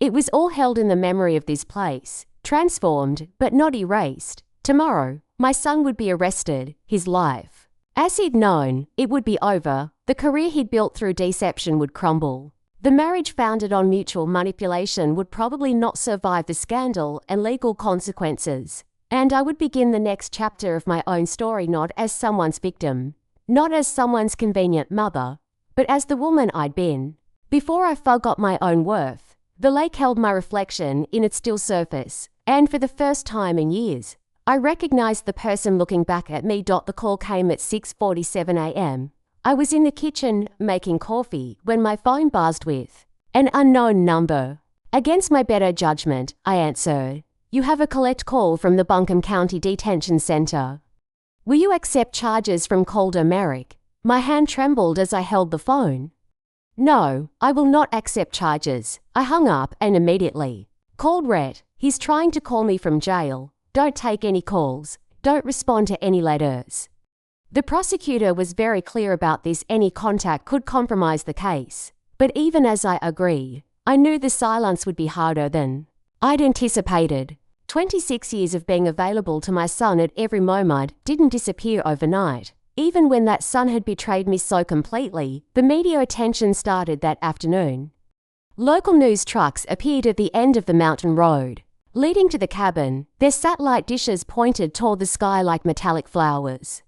It was all held in the memory of this place, transformed but not erased. Tomorrow, my son would be arrested, his life, as he'd known, it would be over. The career he'd built through deception would crumble. The marriage founded on mutual manipulation would probably not survive the scandal and legal consequences. And I would begin the next chapter of my own story not as someone's victim, not as someone's convenient mother, but as the woman I'd been. Before I forgot my own worth, the lake held my reflection in its still surface, and for the first time in years, I recognized the person looking back at me. The call came at 6:47 a.m. I was in the kitchen making coffee when my phone buzzed with an unknown number. Against my better judgment, I answered. "You have a collect call from the Buncombe County Detention Center." Will you accept charges from Calder Merrick? My hand trembled as I held the phone. No, I will not accept charges. I hung up and immediately called Rhett. He's trying to call me from jail. Don't take any calls. Don't respond to any letters. The prosecutor was very clear about this. Any contact could compromise the case. But even as I agreed, I knew the silence would be harder than I'd anticipated. 26 years of being available to my son at every moment didn't disappear overnight. Even when that son had betrayed me so completely, the media attention started that afternoon. Local news trucks appeared at the end of the mountain road. Leading to the cabin, their satellite dishes pointed toward the sky like metallic flowers.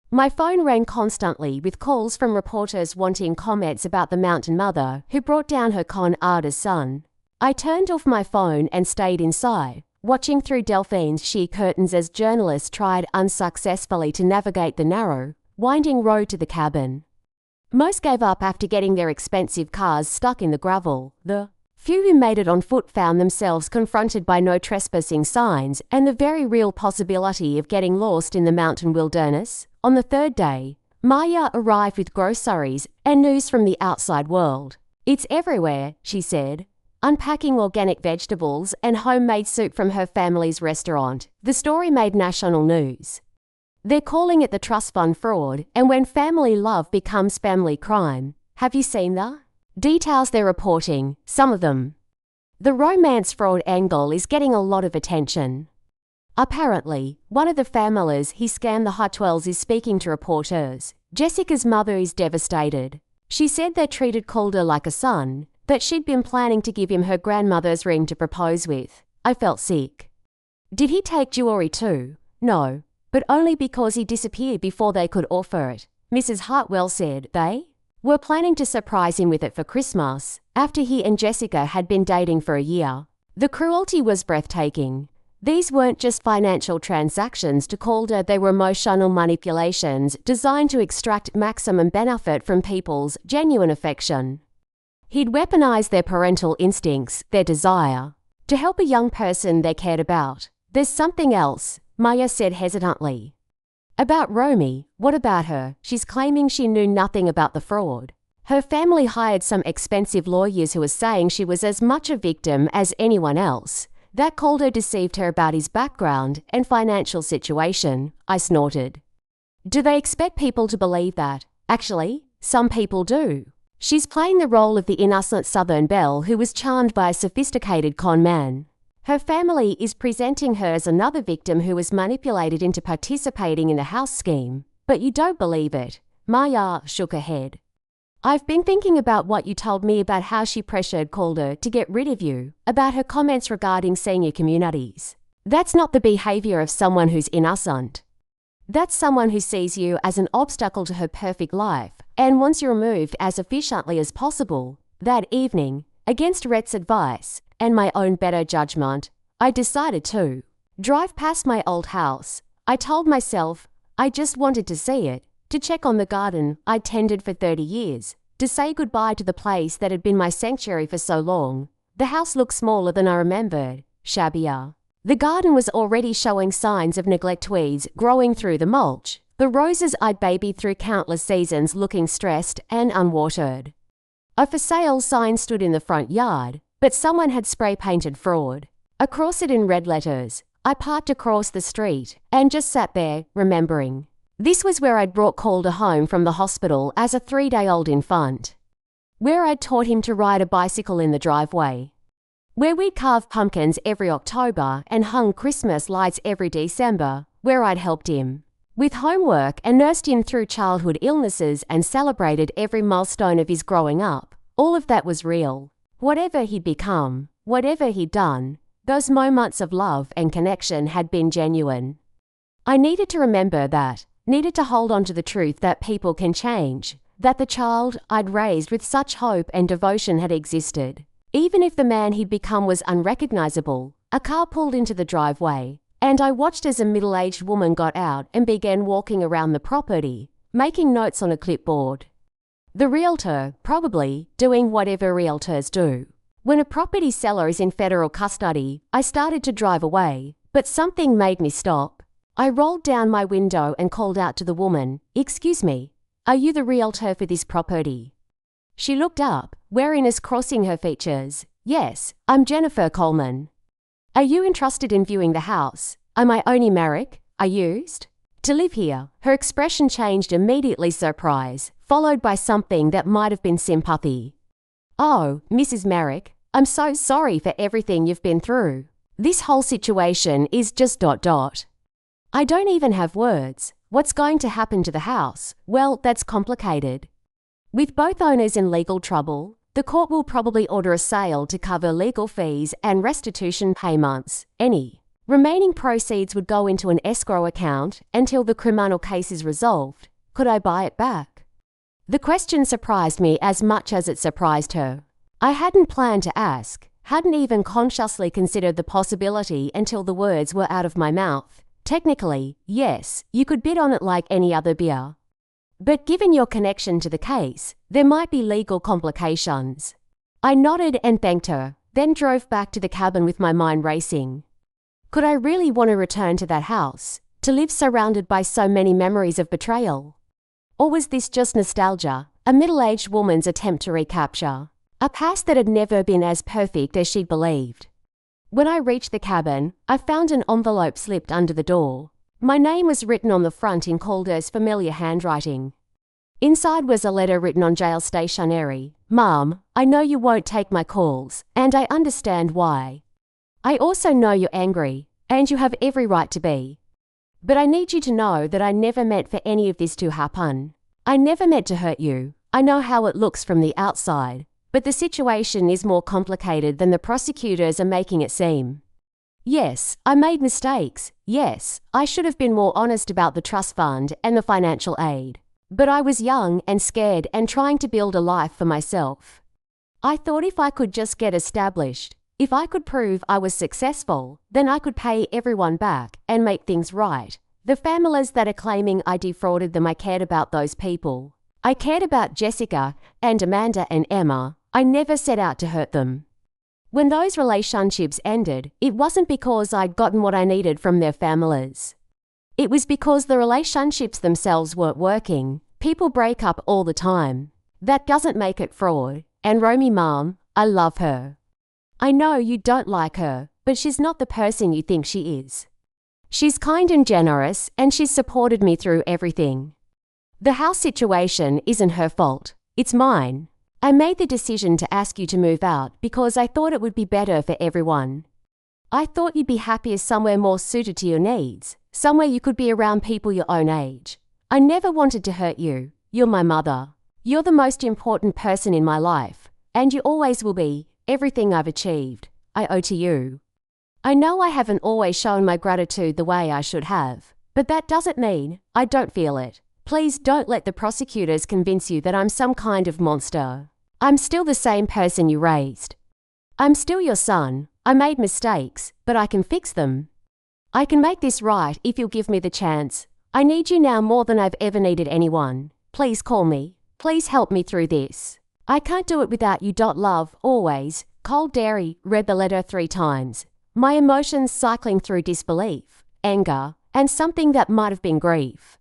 My phone rang constantly with calls from reporters wanting comments about the mountain mother who brought down her con artist son. I turned off my phone and stayed inside, watching through Delphine's sheer curtains as journalists tried unsuccessfully to navigate the narrow, winding road to the cabin. Most gave up after getting their expensive cars stuck in the gravel. The few who made it on foot found themselves confronted by no trespassing signs and the very real possibility of getting lost in the mountain wilderness. On the third day, Maya arrived with groceries and news from the outside world. It's everywhere, she said, unpacking organic vegetables and homemade soup from her family's restaurant. The story made national news. They're calling it the trust fund fraud, and when family love becomes family crime. Have you seen the details they're reporting? Some of them. The romance fraud angle is getting a lot of attention. Apparently, one of the families he scammed the Hot 12s is speaking to reporters. Jessica's mother is devastated. She said they treated Calder like a son, that she'd been planning to give him her grandmother's ring to propose with. I felt sick. Did he take jewelry too? No, but only because he disappeared before they could offer it. Mrs. Hartwell said they were planning to surprise him with it for Christmas, after he and Jessica had been dating for a year. The cruelty was breathtaking. These weren't just financial transactions to Calder, they were emotional manipulations designed to extract maximum benefit from people's genuine affection. He'd weaponized their parental instincts, their desire to help a young person they cared about. There's something else, Maya said hesitantly. About Romy, what about her? She's claiming she knew nothing about the fraud. Her family hired some expensive lawyers who were saying she was as much a victim as anyone else. That Calder deceived her about his background and financial situation, I snorted. Do they expect people to believe that? Actually, some people do. She's playing the role of the innocent Southern belle who was charmed by a sophisticated con man. Her family is presenting her as another victim who was manipulated into participating in the house scheme. But you don't believe it. Maya shook her head. I've been thinking about what you told me about how she pressured Calder to get rid of you, about her comments regarding senior communities. That's not the behavior of someone who's innocent. That's someone who sees you as an obstacle to her perfect life and wants you removed as efficiently as possible. That evening, against Rhett's advice and my own better judgment, I decided to drive past my old house. I told myself I just wanted to see it, to check on the garden I'd tended for 30 years, to say goodbye to the place that had been my sanctuary for so long. The house looked smaller than I remembered, shabbier. The garden was already showing signs of neglect, weeds growing through the mulch, the roses I'd babied through countless seasons looking stressed and unwatered. A for sale sign stood in the front yard, but someone had spray-painted fraud across it in red letters. I parked across the street and just sat there, remembering. This was where I'd brought Calder home from the hospital as a 3-day-old infant, where I'd taught him to ride a bicycle in the driveway, where we'd carved pumpkins every October and hung Christmas lights every December, where I'd helped him with homework and nursed him through childhood illnesses and celebrated every milestone of his growing up. All of that was real. Whatever he'd become, whatever he'd done, those moments of love and connection had been genuine. I needed to remember that, needed to hold on to the truth that people can change, that the child I'd raised with such hope and devotion had existed. Even if the man he'd become was unrecognizable. A car pulled into the driveway, and I watched as a middle-aged woman got out and began walking around the property, making notes on a clipboard. The realtor, probably, doing whatever realtors do. When a property seller is in federal custody, I started to drive away, but something made me stop. I rolled down my window and called out to the woman, "Excuse me, are you the realtor for this property?" She looked up, wariness crossing her features. "Yes, I'm Jennifer Coleman." "Are you interested in viewing the house? Am I only Merrick? I used to live here." Her expression changed immediately, surprise, followed by something that might have been sympathy. "Oh, Mrs. Merrick, I'm so sorry for everything you've been through. This whole situation is just ... I don't even have words. What's going to happen to the house? Well, that's complicated. With both owners in legal trouble, the court will probably order a sale to cover legal fees and restitution payments. Any remaining proceeds would go into an escrow account until the criminal case is resolved. Could I buy it back?" The question surprised me as much as it surprised her. I hadn't planned to ask, hadn't even consciously considered the possibility until the words were out of my mouth. Technically, yes, you could bid on it like any other beer. But given your connection to the case, there might be legal complications. I nodded and thanked her, then drove back to the cabin with my mind racing. Could I really want to return to that house, to live surrounded by so many memories of betrayal? Or was this just nostalgia, a middle-aged woman's attempt to recapture a past that had never been as perfect as she'd believed? When I reached the cabin, I found an envelope slipped under the door. My name was written on the front in Calder's familiar handwriting. Inside was a letter written on jail stationery. "Mom, I know you won't take my calls, and I understand why. I also know you're angry, and you have every right to be. But I need you to know that I never meant for any of this to happen. I never meant to hurt you. I know how it looks from the outside, but the situation is more complicated than the prosecutors are making it seem. Yes, I made mistakes. Yes, I should have been more honest about the trust fund and the financial aid. But I was young and scared and trying to build a life for myself. I thought if I could just get established, if I could prove I was successful, then I could pay everyone back and make things right. The families that are claiming I defrauded them, I cared about those people. I cared about Jessica and Amanda and Emma. I never set out to hurt them. When those relationships ended, it wasn't because I'd gotten what I needed from their families. It was because the relationships themselves weren't working. People break up all the time. That doesn't make it fraud. And Romy, Mom, I love her. I know you don't like her, but she's not the person you think she is. She's kind and generous, and she's supported me through everything. The house situation isn't her fault. It's mine. I made the decision to ask you to move out because I thought it would be better for everyone. I thought you'd be happier somewhere more suited to your needs, somewhere you could be around people your own age. I never wanted to hurt you. You're my mother. You're the most important person in my life, and you always will be. Everything I've achieved, I owe to you. I know I haven't always shown my gratitude the way I should have, but that doesn't mean I don't feel it. Please don't let the prosecutors convince you that I'm some kind of monster. I'm still the same person you raised. I'm still your son. I made mistakes, but I can fix them. I can make this right if you'll give me the chance. I need you now more than I've ever needed anyone. Please call me. Please help me through this. I can't do it without you. Love, always. Calder read the letter 3 times, my emotions cycling through disbelief, anger, and something that might have been grief.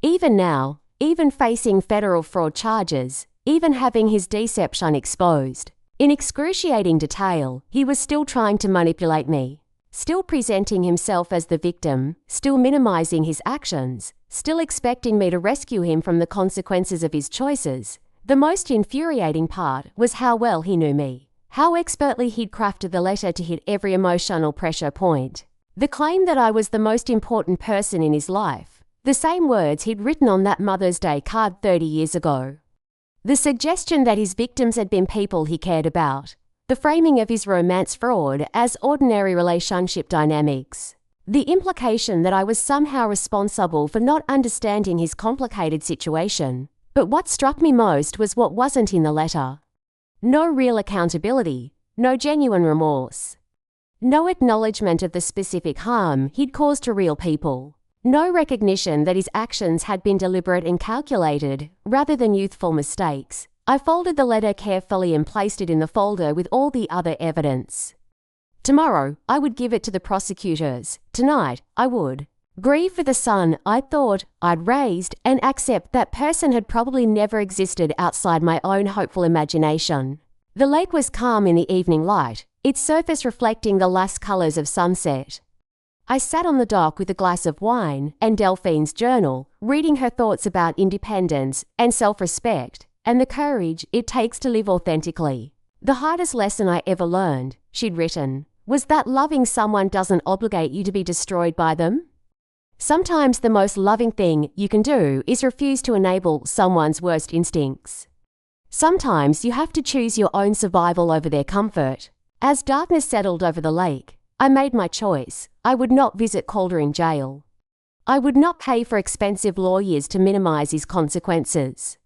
Even now, even facing federal fraud charges, even having his deception exposed in excruciating detail, he was still trying to manipulate me, still presenting himself as the victim, still minimizing his actions, still expecting me to rescue him from the consequences of his choices. The most infuriating part was how well he knew me, how expertly he'd crafted the letter to hit every emotional pressure point. The claim that I was the most important person in his life, the same words he'd written on that Mother's Day card 30 years ago. The suggestion that his victims had been people he cared about. The framing of his romance fraud as ordinary relationship dynamics. The implication that I was somehow responsible for not understanding his complicated situation. But what struck me most was what wasn't in the letter. No real accountability, no genuine remorse. No acknowledgement of the specific harm he'd caused to real people. No recognition that his actions had been deliberate and calculated, rather than youthful mistakes. I folded the letter carefully and placed it in the folder with all the other evidence. Tomorrow, I would give it to the prosecutors. Tonight, I would Grieve for the son I thought I'd raised and accept that person had probably never existed outside my own hopeful imagination. The lake was calm in the evening light, its surface reflecting the last colours of sunset. I sat on the dock with a glass of wine and Delphine's journal, reading her thoughts about independence and self-respect and the courage it takes to live authentically. The hardest lesson I ever learned, she'd written, was that loving someone doesn't obligate you to be destroyed by them. Sometimes the most loving thing you can do is refuse to enable someone's worst instincts. Sometimes you have to choose your own survival over their comfort. As darkness settled over the lake, I made my choice. I would not visit Calder in jail. I would not pay for expensive lawyers to minimize his consequences.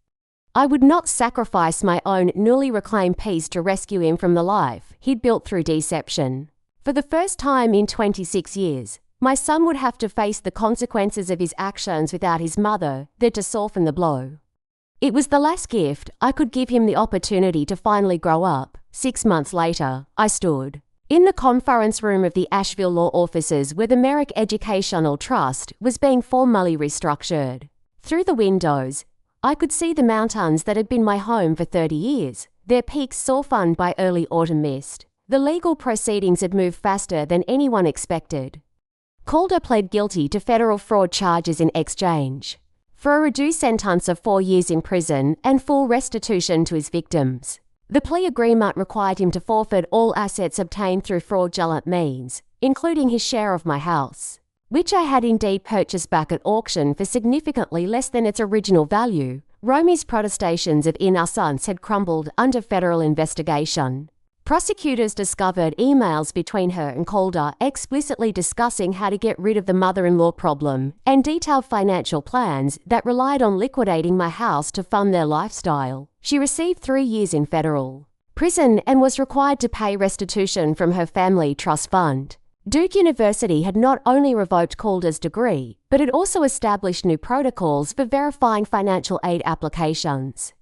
I would not sacrifice my own newly reclaimed peace to rescue him from the life he'd built through deception. For the first time in 26 years, my son would have to face the consequences of his actions without his mother there to soften the blow. It was the last gift I could give him, the opportunity to finally grow up. 6 months later, I stood in the conference room of the Asheville law offices where the Merrick Educational Trust was being formally restructured. Through the windows, I could see the mountains that had been my home for 30 years, their peaks softened by early autumn mist. The legal proceedings had moved faster than anyone expected. Calder pled guilty to federal fraud charges in exchange for a reduced sentence of 4 years in prison and full restitution to his victims. The plea agreement required him to forfeit all assets obtained through fraudulent means, including his share of my house, which I had indeed purchased back at auction for significantly less than its original value. Romy's protestations of innocence had crumbled under federal investigation. Prosecutors discovered emails between her and Calder explicitly discussing how to get rid of the mother-in-law problem and detailed financial plans that relied on liquidating my house to fund their lifestyle. She received 3 years in federal prison and was required to pay restitution from her family trust fund. Duke University had not only revoked Calder's degree, but had also established new protocols for verifying financial aid applications.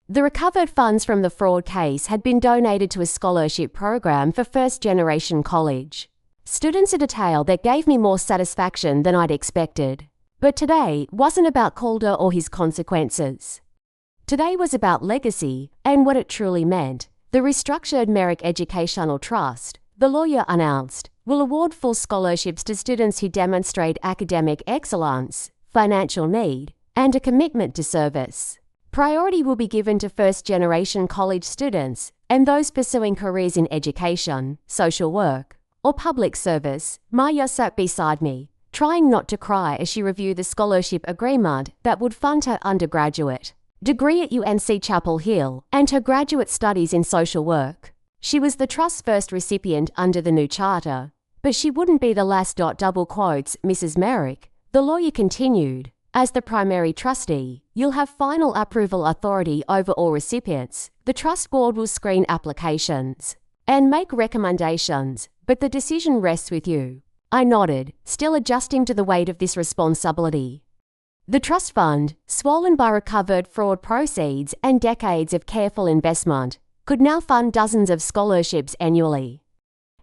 The recovered funds from the fraud case had been donated to a scholarship program for first-generation college students, a detail that gave me more satisfaction than I'd expected. But today wasn't about Calder or his consequences. Today was about legacy and what it truly meant. The restructured Merrick Educational Trust, the lawyer announced, will award full scholarships to students who demonstrate academic excellence, financial need, and a commitment to service. Priority will be given to first-generation college students and those pursuing careers in education, social work, or public service. Maya sat beside me, trying not to cry as she reviewed the scholarship agreement that would fund her undergraduate degree at UNC Chapel Hill and her graduate studies in social work. She was the trust's first recipient under the new charter, but she wouldn't be the last. Mrs. Merrick, the lawyer continued. As the primary trustee, you'll have final approval authority over all recipients. The trust board will screen applications and make recommendations, but the decision rests with you. I nodded, still adjusting to the weight of this responsibility. The trust fund, swollen by recovered fraud proceeds and decades of careful investment, could now fund dozens of scholarships annually.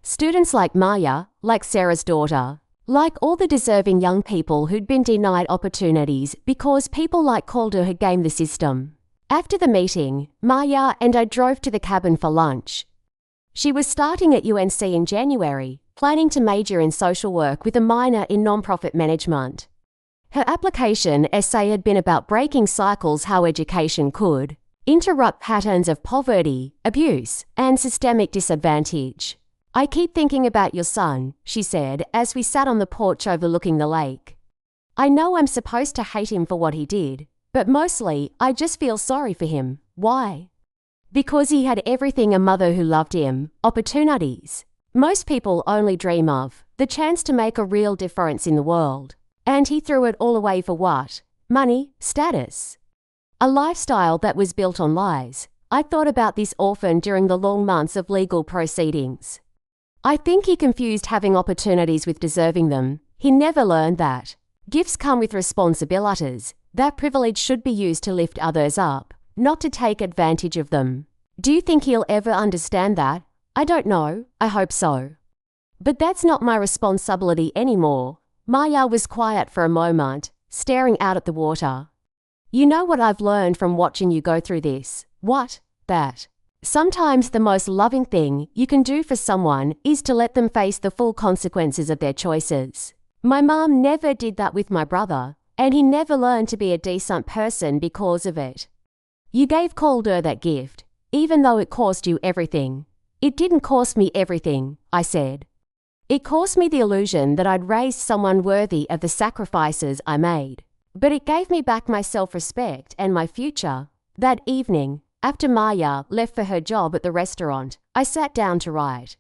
Students like Maya, like Sarah's daughter, like all the deserving young people who'd been denied opportunities because people like Calder had gamed the system. After the meeting, Maya and I drove to the cabin for lunch. She was starting at UNC in January, planning to major in social work with a minor in nonprofit management. Her application essay had been about breaking cycles, how education could interrupt patterns of poverty, abuse, and systemic disadvantage. I keep thinking about your son, she said as we sat on the porch overlooking the lake. I know I'm supposed to hate him for what he did, but mostly I just feel sorry for him. Why? Because he had everything a mother who loved him, opportunities most people only dream of, the chance to make a real difference in the world. And he threw it all away for what? Money, status. A lifestyle that was built on lies. I thought about this often during the long months of legal proceedings. I think he confused having opportunities with deserving them. He never learned that gifts come with responsibilities. That privilege should be used to lift others up, not to take advantage of them. Do you think he'll ever understand that? I don't know. I hope so. But that's not my responsibility anymore. Maya was quiet for a moment, staring out at the water. You know what I've learned from watching you go through this? What? That. Sometimes the most loving thing you can do for someone is to let them face the full consequences of their choices. My mom never did that with my brother, and he never learned to be a decent person because of it. You gave Calder that gift, even though it cost you everything. It didn't cost me everything, I said. It cost me the illusion that I'd raised someone worthy of the sacrifices I made. But it gave me back my self-respect and my future. That evening, after Maya left for her job at the restaurant, I sat down to write.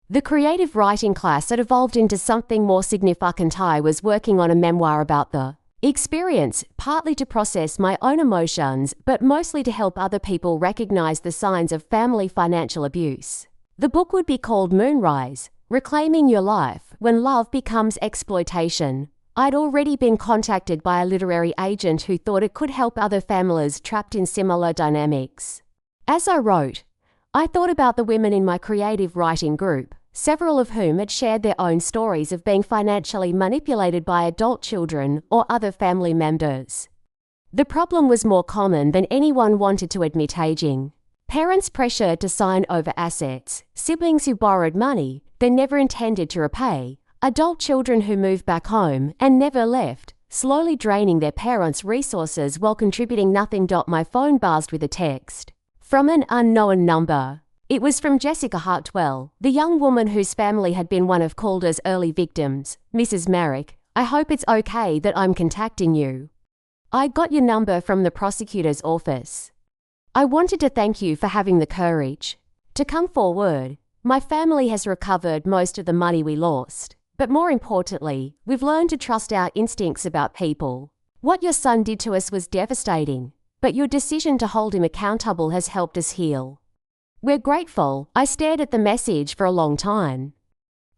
The creative writing class had evolved into something more significant. I was working on a memoir about the experience, partly to process my own emotions, but mostly to help other people recognize the signs of family financial abuse. The book would be called Moonrise, Reclaiming Your Life When Love Becomes Exploitation. I'd already been contacted by a literary agent who thought it could help other families trapped in similar dynamics. As I wrote, I thought about the women in my creative writing group, several of whom had shared their own stories of being financially manipulated by adult children or other family members. The problem was more common than anyone wanted to admit. Aging parents pressured to sign over assets, siblings who borrowed money they never intended to repay, adult children who moved back home and never left, slowly draining their parents' resources while contributing nothing. My phone buzzed with a text from an unknown number. It was from Jessica Hartwell, the young woman whose family had been one of Calder's early victims. Mrs. Merrick, I hope it's okay that I'm contacting you. I got your number from the prosecutor's office. I wanted to thank you for having the courage to come forward. My family has recovered most of the money we lost, but more importantly, we've learned to trust our instincts about people. What your son did to us was devastating, but your decision to hold him accountable has helped us heal. We're grateful. I stared at the message for a long time.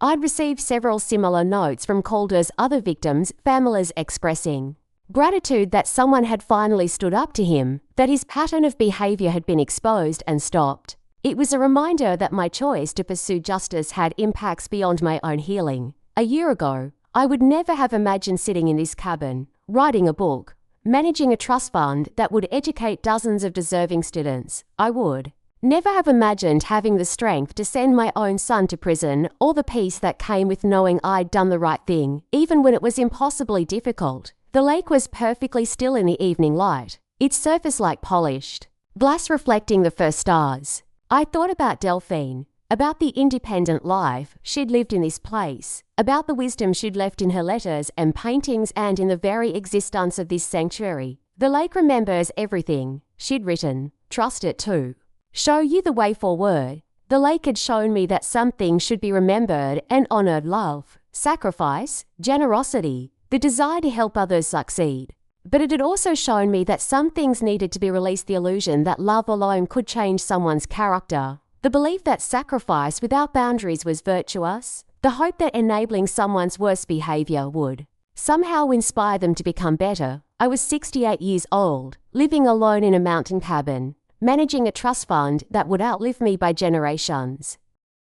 I'd received several similar notes from Calder's other victims' families expressing gratitude that someone had finally stood up to him, that his pattern of behavior had been exposed and stopped. It was a reminder that my choice to pursue justice had impacts beyond my own healing. A year ago, I would never have imagined sitting in this cabin, writing a book, managing a trust fund that would educate dozens of deserving students. I would never have imagined having the strength to send my own son to prison, or the peace that came with knowing I'd done the right thing, even when it was impossibly difficult. The lake was perfectly still in the evening light, its surface like polished glass reflecting the first stars. I thought about Delphine, about the independent life she'd lived in this place, about the wisdom she'd left in her letters and paintings and in the very existence of this sanctuary. The lake remembers everything she'd written. Trust it too. Show you the way forward. The lake had shown me that some things should be remembered and honored: love, sacrifice, generosity, the desire to help others succeed. But it had also shown me that some things needed to be released: the illusion that love alone could change someone's character, the belief that sacrifice without boundaries was virtuous, the hope that enabling someone's worst behavior would somehow inspire them to become better. I was 68 years old, living alone in a mountain cabin, managing a trust fund that would outlive me by generations.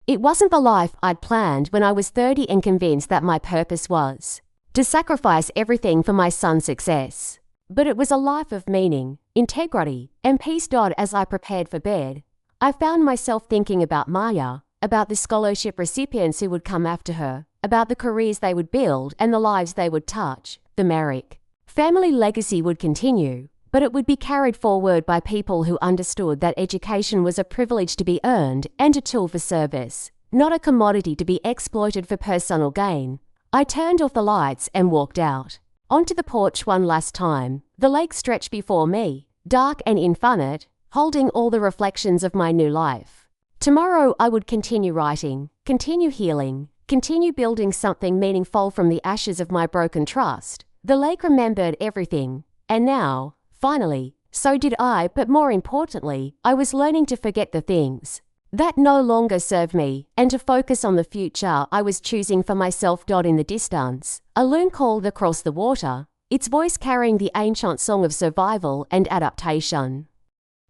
It wasn't the life I'd planned when I was 30 and convinced that my purpose was to sacrifice everything for my son's success. But it was a life of meaning, integrity, and peace. As I prepared for bed, I found myself thinking about Maya, about the scholarship recipients who would come after her, about the careers they would build and the lives they would touch. The Merrick family legacy would continue, but it would be carried forward by people who understood that education was a privilege to be earned and a tool for service, not a commodity to be exploited for personal gain. I turned off the lights and walked out onto the porch one last time. The lake stretched before me, dark and infinite, holding all the reflections of my new life. Tomorrow I would continue writing, continue healing, continue building something meaningful from the ashes of my broken trust. The lake remembered everything, and now, finally, so did I. But more importantly, I was learning to forget the things that no longer served me, and to focus on the future I was choosing for myself. In the distance, a loon called across the water, its voice carrying the ancient song of survival and adaptation.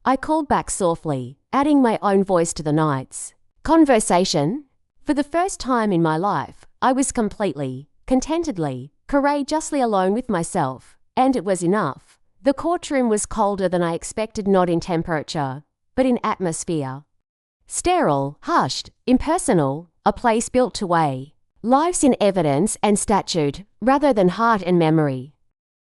I called back softly, adding my own voice to the night's conversation. For the first time in my life, I was completely contentedly, courageously alone with myself, and it was enough. The courtroom was colder than I expected, not in temperature, but in atmosphere. Sterile, hushed, impersonal, a place built to weigh lives in evidence and statute, rather than heart and memory.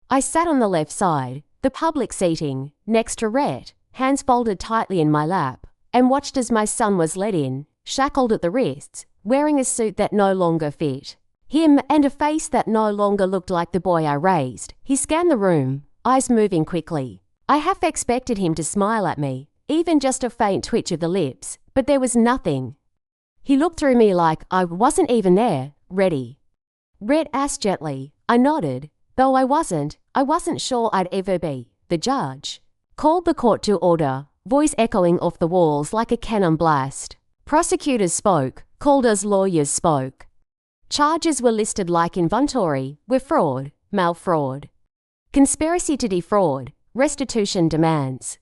I sat on the left side, the public seating, next to Rhett, hands folded tightly in my lap, and watched as my son was led in, shackled at the wrists, wearing a suit that no longer fit him and a face that no longer looked like the boy I raised. He scanned the room, eyes moving quickly. I half expected him to smile at me, even just a faint twitch of the lips, but there was nothing. He looked through me like I wasn't even there, ready. Rhett asked gently. I nodded, though I wasn't sure I'd ever be. The judge called the court to order, voice echoing off the walls like a cannon blast. Prosecutors spoke, Calder's lawyers spoke. Charges were listed like inventory, were fraud, mail fraud, conspiracy to defraud, restitution demands.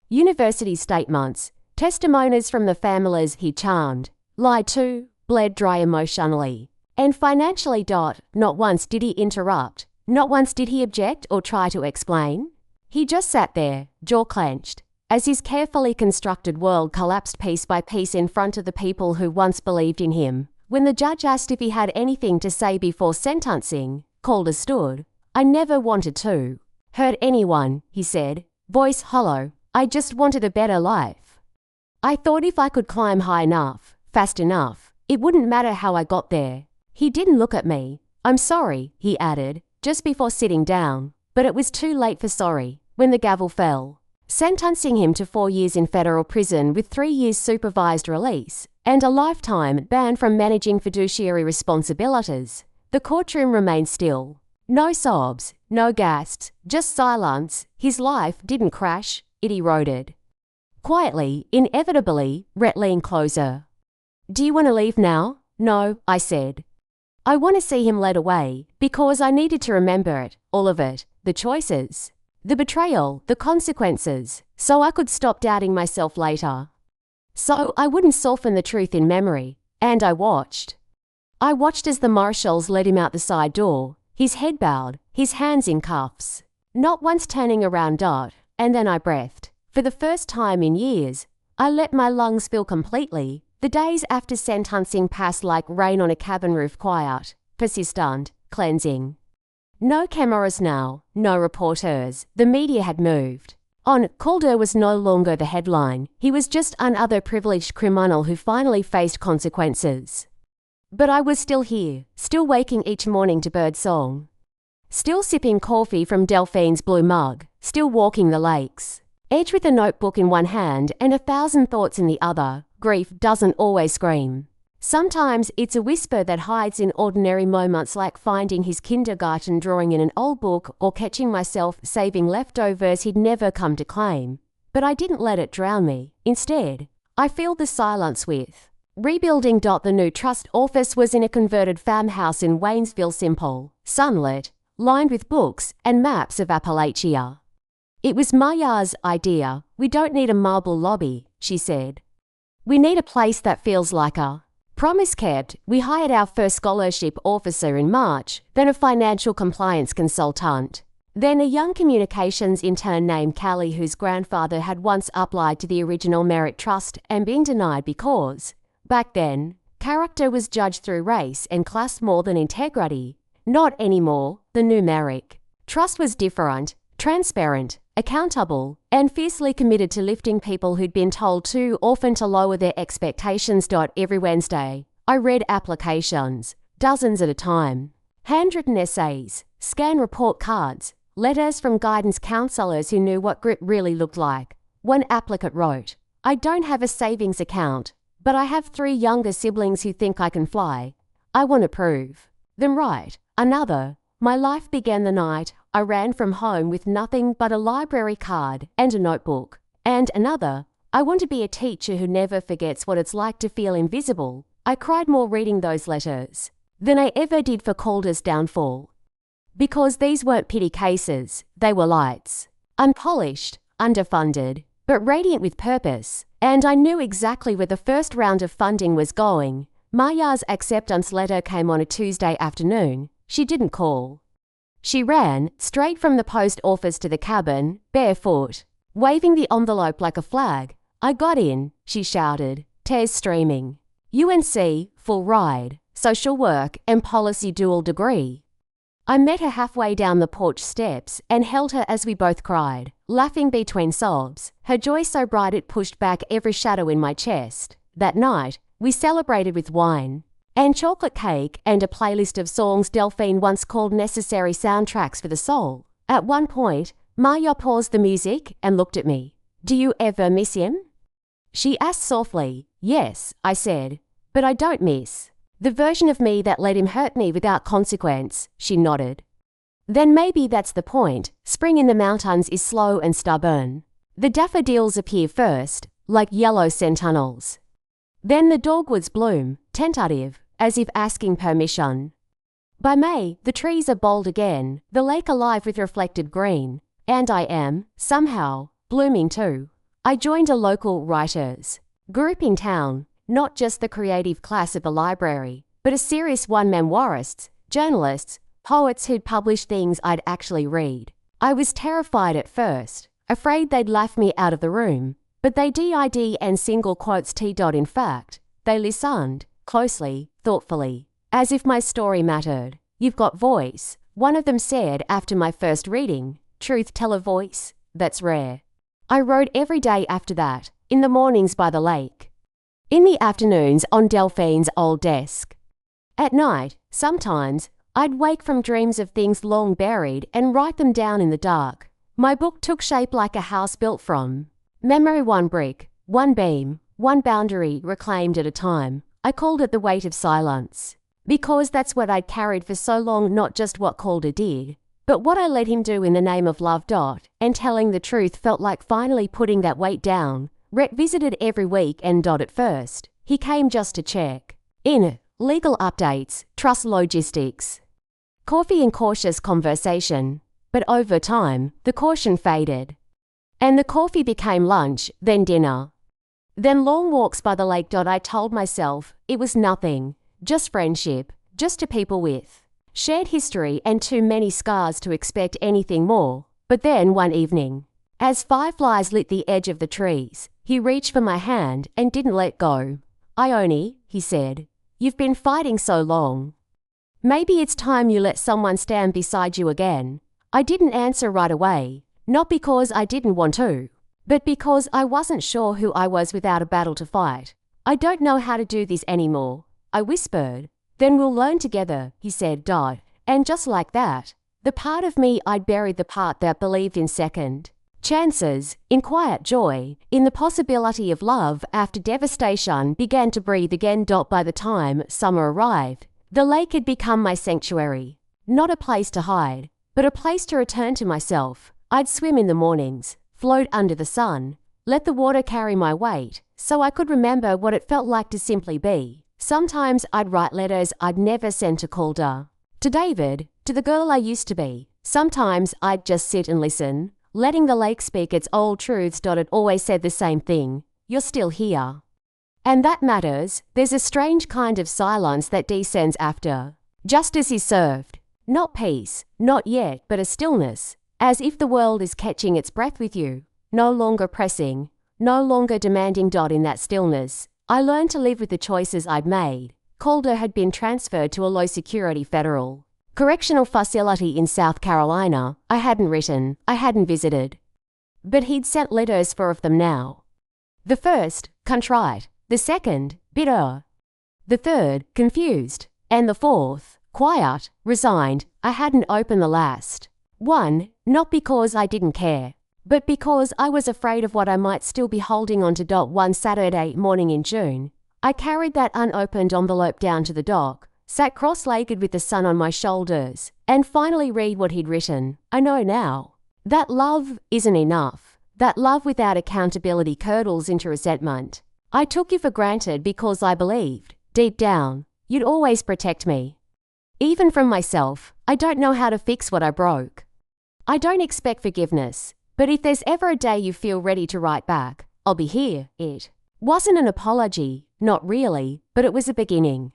University statements, testimonies from the families he charmed, lied to, bled dry emotionally, and financially. Not once did he interrupt, not once did he object or try to explain. He just sat there, jaw clenched, as his carefully constructed world collapsed piece by piece in front of the people who once believed in him. When the judge asked if he had anything to say before sentencing, Calder stood. I never wanted to hurt anyone, he said, voice hollow. I just wanted a better life. I thought if I could climb high enough, fast enough, it wouldn't matter how I got there. He didn't look at me. I'm sorry, he added, just before sitting down, but it was too late for sorry when the gavel fell, sentencing him to 4 years in federal prison with 3 years supervised release and a lifetime ban from managing fiduciary responsibilities. The courtroom remained still. No sobs, no gasps, just silence. His life didn't crash, it eroded. Quietly, inevitably, Rhett leaned closer. Do you want to leave now? No, I said. I want to see him led away, because I needed to remember it, all of it, the choices, the betrayal, the consequences, so I could stop doubting myself later. So I wouldn't soften the truth in memory, and I watched. I watched as the marshals led him out the side door, his head bowed, his hands in cuffs, not once turning around. And then I breathed. For the first time in years, I let my lungs fill completely. The days after sentencing passed like rain on a cabin roof, quiet, persistent, cleansing. No cameras now, no reporters. The media had moved on. Calder was no longer the headline. He was just another privileged criminal who finally faced consequences. But I was still here, still waking each morning to birdsong, still sipping coffee from Delphine's blue mug, still walking the lakes, edge with a notebook in one hand and 1,000 thoughts in the other. Grief doesn't always scream. Sometimes it's a whisper that hides in ordinary moments, like finding his kindergarten drawing in an old book or catching myself saving leftovers he'd never come to claim. But I didn't let it drown me. Instead, I filled the silence with rebuilding. The new trust office was in a converted farmhouse in Waynesville, simple, sunlit, lined with books and maps of Appalachia. It was Maya's idea. We don't need a marble lobby, she said. We need a place that feels like a promise kept. We hired our first scholarship officer in March, then a financial compliance consultant, then a young communications intern named Callie, whose grandfather had once applied to the original Merit Trust and been denied because, back then, character was judged through race and class more than integrity. Not anymore. The numeric trust was different, transparent, accountable, and fiercely committed to lifting people who'd been told too often to lower their expectations. Every Wednesday, I read applications, dozens at a time, handwritten essays, scanned report cards, letters from guidance counselors who knew what grit really looked like. One applicant wrote, I don't have a savings account, but I have 3 younger siblings who think I can fly. I want to prove them right. Another, my life began the night I ran from home with nothing but a library card and a notebook. And another, I want to be a teacher who never forgets what it's like to feel invisible. I cried more reading those letters than I ever did for Calder's downfall. Because these weren't pity cases, they were lights. Unpolished, underfunded, but radiant with purpose. And I knew exactly where the first round of funding was going. Maya's acceptance letter came on a Tuesday afternoon, She didn't call. She ran straight from the post office to the cabin, barefoot, waving the envelope like a flag. "I got in," she shouted, tears streaming. "UNC, full ride, social work and policy dual degree." I met her halfway down the porch steps and held her as we both cried, laughing between sobs, her joy so bright it pushed back every shadow in my chest. That night, we celebrated with wine and chocolate cake and a playlist of songs Delphine once called necessary soundtracks for the soul. At one point, Maya paused the music and looked at me. "Do you ever miss him?" She asked softly. "Yes," I said, "but I don't miss the version of me that let him hurt me without consequence." She nodded. "Then maybe that's the point. Spring in the mountains is slow and stubborn. The daffodils appear first, like yellow sentinels. Then the dogwoods bloom, tentative, as if asking permission. By May, the trees are bold again, the lake alive with reflected green, and I am, somehow, blooming too." I joined a local writers' group in town, not just the creative class at the library, but a serious one, memoirists, journalists, poets who'd published things I'd actually read. I was terrified at first, afraid they'd laugh me out of the room, but they did and single quotes T. In fact, they listened, closely, thoughtfully, as if my story mattered. "You've got voice," one of them said after my first reading. "Truth teller voice, that's rare." I wrote every day after that, in the mornings by the lake, in the afternoons on Delphine's old desk. At night, sometimes, I'd wake from dreams of things long buried and write them down in the dark. My book took shape like a house built from memory, one brick, one beam, one boundary reclaimed at a time. I called it the weight of silence, because that's what I'd carried for so long, not just what Calder did, but what I let him do in the name of love. And telling the truth felt like finally putting that weight down. Rhett visited every week and at first, he came just to check in, legal updates, trust logistics, coffee and cautious conversation. But over time, the caution faded. And the coffee became lunch, then dinner. Then long walks by the lake. I told myself it was nothing, just friendship, just a people with shared history and too many scars to expect anything more. But then one evening, as fireflies lit the edge of the trees, he reached for my hand and didn't let go. "Ione," he said, "you've been fighting so long. Maybe it's time you let someone stand beside you again." I didn't answer right away, not because I didn't want to, but because I wasn't sure who I was without a battle to fight. "I don't know how to do this anymore," I whispered. "Then we'll learn together," he said. And just like that, the part of me I'd buried, the part that believed in second chances, in quiet joy, in the possibility of love after devastation, began to breathe again. By the time summer arrived, the lake had become my sanctuary. Not a place to hide, but a place to return to myself. I'd swim in the mornings, float under the sun, let the water carry my weight, so I could remember what it felt like to simply be. Sometimes I'd write letters I'd never sent to Calder, to David, to the girl I used to be. Sometimes I'd just sit and listen, letting the lake speak its old truths. It always said the same thing: "You're still here." And that matters. There's a strange kind of silence that descends after justice is served. Not peace, not yet, but a stillness, as if the world is catching its breath with you, no longer pressing, no longer demanding. In that stillness, I learned to live with the choices I'd made. Calder had been transferred to a low-security federal correctional facility in South Carolina. I hadn't written, I hadn't visited. But he'd sent letters, 4 of them now. The first, contrite. The second, bitter. The third, confused. And the fourth, quiet, resigned. I hadn't opened the last one, not because I didn't care, but because I was afraid of what I might still be holding on to. One Saturday morning in June, I carried that unopened envelope down to the dock, sat cross-legged with the sun on my shoulders, and finally read what he'd written. "I know now that love isn't enough. That love without accountability curdles into resentment. I took you for granted because I believed, deep down, you'd always protect me. Even from myself. I don't know how to fix what I broke. I don't expect forgiveness, but if there's ever a day you feel ready to write back, I'll be here." It wasn't an apology, not really, but it was a beginning.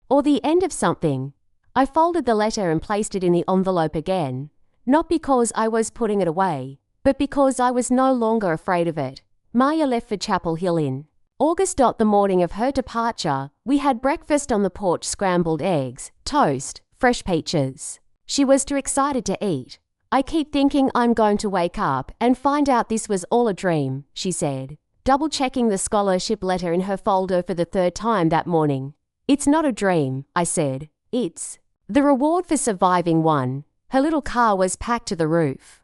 Or the end of something. I folded the letter and placed it in the envelope again, not because I was putting it away, but because I was no longer afraid of it. Maya left for Chapel Hill in August. The morning of her departure, we had breakfast on the porch: scrambled eggs, toast, fresh peaches. She was too excited to eat. I keep thinking I'm going to wake up and find out this was all a dream, she said, double-checking the scholarship letter in her folder for the third time that morning. It's not a dream, I said. It's the reward for surviving one. Her little car was packed to the roof.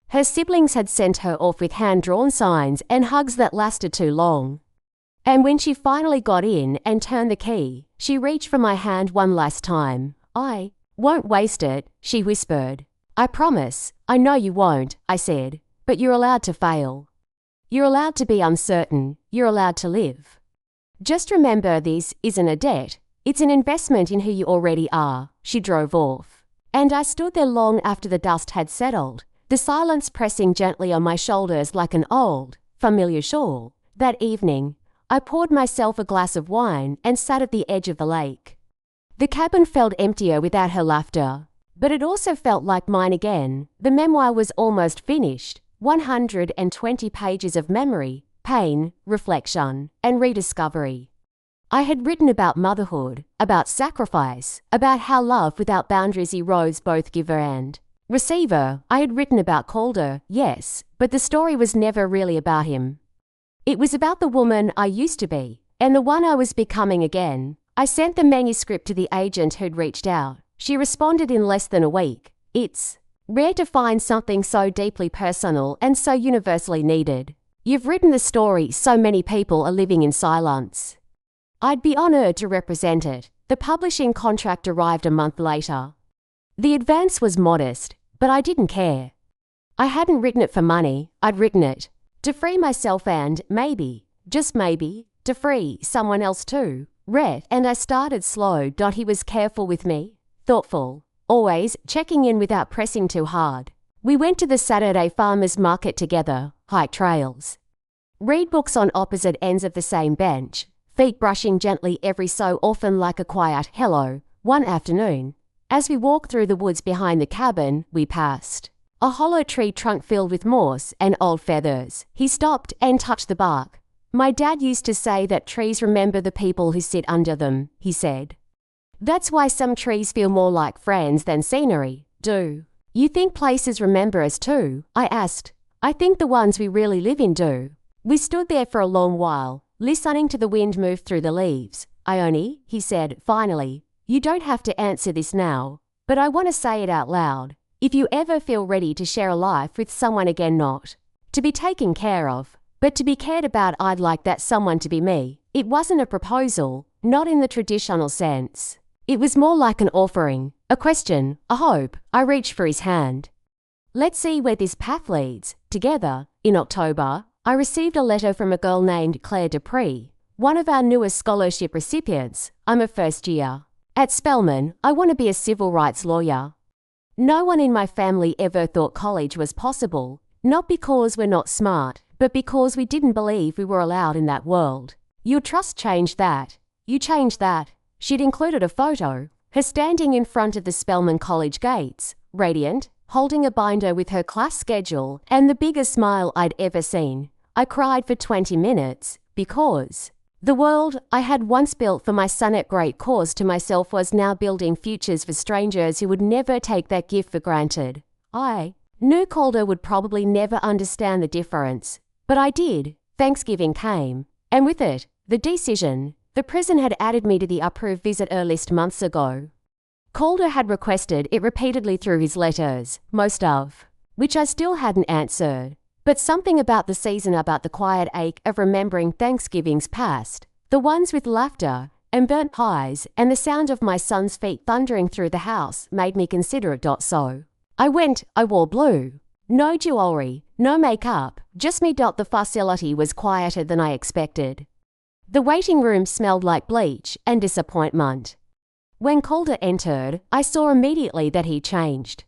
Her siblings had sent her off with hand-drawn signs and hugs that lasted too long. And when she finally got in and turned the key, she reached for my hand one last time. I won't waste it, she whispered. I promise. I know you won't, I said, but you're allowed to fail. You're allowed to be uncertain. You're allowed to live. Just remember, this isn't a debt. It's an investment in who you already are. She drove off. And I stood there long after the dust had settled, the silence pressing gently on my shoulders like an old, familiar shawl. That evening, I poured myself a glass of wine and sat at the edge of the lake. The cabin felt emptier without her laughter, but it also felt like mine again. The memoir was almost finished. 120 pages of memory, pain, reflection, and rediscovery. I had written about motherhood, about sacrifice, about how love without boundaries erodes both giver and receiver. I had written about Calder, yes, but the story was never really about him. It was about the woman I used to be, and the one I was becoming again. I sent the manuscript to the agent who'd reached out. She responded in less than a week. It's rare to find something so deeply personal and so universally needed. You've written the story so many people are living in silence. I'd be honored to represent it. The publishing contract arrived a month later. The advance was modest, but I didn't care. I hadn't written it for money. I'd written it to free myself and, maybe, just maybe, to free someone else too. Rhett and I started slow. He was careful with me, thoughtful, always checking in without pressing too hard. We went to the Saturday farmers market together, hiked trails, read books on opposite ends of the same bench, feet brushing gently every so often like a quiet hello. One afternoon, as we walked through the woods behind the cabin, we passed a hollow tree trunk filled with moss and old feathers. He stopped and touched the bark. My dad used to say that trees remember the people who sit under them, he said. That's why some trees feel more like friends than scenery. Do you think places remember us too? I asked. I think the ones we really live in do. We stood there for a long while, listening to the wind move through the leaves. Ione, he said, finally, you don't have to answer this now, but I want to say it out loud. If you ever feel ready to share a life with someone again, not to be taken care of, but to be cared about, I'd like that someone to be me. It wasn't a proposal, not in the traditional sense. It was more like an offering, a question, a hope. I reached for his hand. Let's see where this path leads. Together, in October, I received a letter from a girl named Claire Dupree, one of our newest scholarship recipients. I'm a first year at Spelman. I want to be a civil rights lawyer. No one in my family ever thought college was possible, not because we're not smart, but because we didn't believe we were allowed in that world. Your trust changed that. You changed that. She'd included a photo, her standing in front of the Spelman College gates, radiant, holding a binder with her class schedule and the biggest smile I'd ever seen. I cried for 20 minutes because the world I had once built for my son at great cost to myself was now building futures for strangers who would never take that gift for granted. I knew Calder would probably never understand the difference, but I did. Thanksgiving came, and with it, the decision. The prison had added me to the approved visitor list months ago. Calder had requested it repeatedly through his letters, most of which I still hadn't answered. But something about the season, about the quiet ache of remembering Thanksgivings past, the ones with laughter and burnt pies and the sound of my son's feet thundering through the house, made me consider it. So I went. I wore blue. No jewelry, no makeup, just me. The facility was quieter than I expected. The waiting room smelled like bleach and disappointment. When Calder entered, I saw immediately that he changed.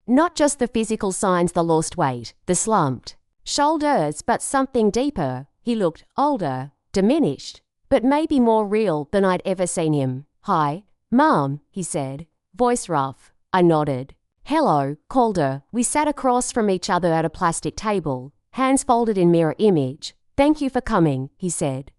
Not just the physical signs, the lost weight, the slumped shoulders, but something deeper. He looked older, diminished, but maybe more real than I'd ever seen him. Hi, Mom, he said, voice rough. I nodded. Hello, Calder. We sat across from each other at a plastic table, hands folded in mirror image. Thank you for coming, he said.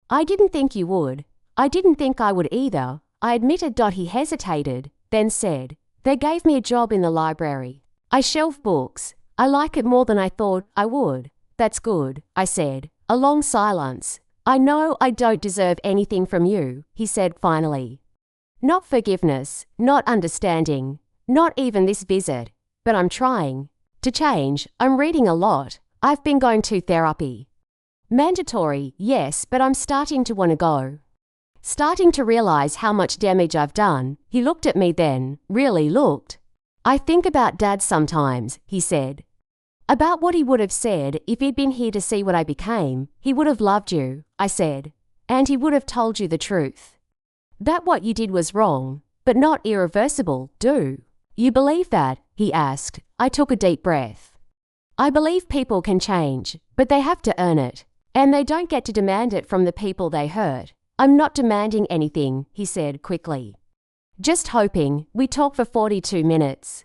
I didn't think you would. I didn't think I would either, I admitted. He hesitated, then said, they gave me a job in the library. I shelve books. I like it more than I thought I would. That's good, I said. A long silence. I know I don't deserve anything from you, he said finally. Not forgiveness, not understanding, not even this visit, but I'm trying to change. I'm reading a lot. I've been going to therapy. Mandatory, yes, but I'm starting to want to go. Starting to realize how much damage I've done. He looked at me then, really looked. I think about Dad sometimes, he said. About what he would have said if he'd been here to see what I became. He would have loved you, I said. And he would have told you the truth. That what you did was wrong, but not irreversible, do you believe that? He asked. I took a deep breath. I believe people can change, but they have to earn it. And they don't get to demand it from the people they hurt. I'm not demanding anything, he said quickly. Just hoping. We talked for 42 minutes.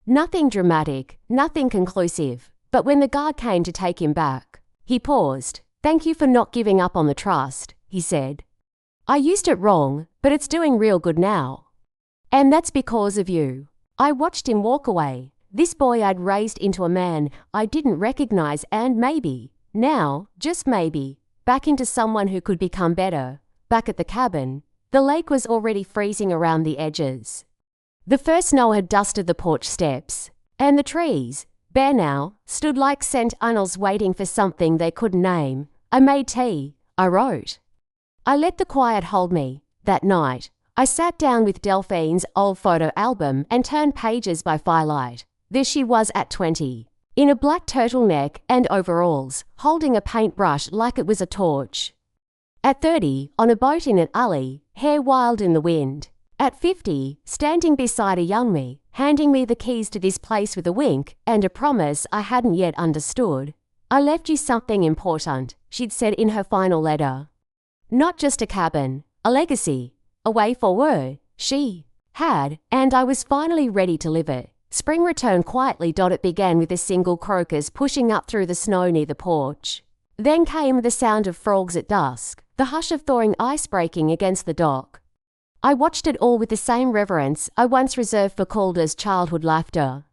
Nothing dramatic, nothing conclusive, but when the guard came to take him back, he paused. Thank you for not giving up on the trust, he said. I used it wrong, but it's doing real good now. And that's because of you. I watched him walk away. This boy I'd raised into a man I didn't recognize, and maybe, now, just maybe, back into someone who could become better. Back at the cabin, the lake was already freezing around the edges. The first snow had dusted the porch steps, and the trees, bare now, stood like sentinels waiting for something they couldn't name. I made tea. I wrote. I let the quiet hold me. That night, I sat down with Delphine's old photo album and turned pages by firelight. There she was at 20, in a black turtleneck and overalls, holding a paintbrush like it was a torch. At 30, on a boat in an alley, hair wild in the wind. At 50, standing beside a young me, handing me the keys to this place with a wink and a promise I hadn't yet understood. I left you something important, she'd said in her final letter. Not just a cabin, a legacy, a way forward, she had, and I was finally ready to live it. Spring returned quietly. It began with a single crocus pushing up through the snow near the porch. Then came the sound of frogs at dusk, the hush of thawing ice breaking against the dock. I watched it all with the same reverence I once reserved for Calder's childhood laughter.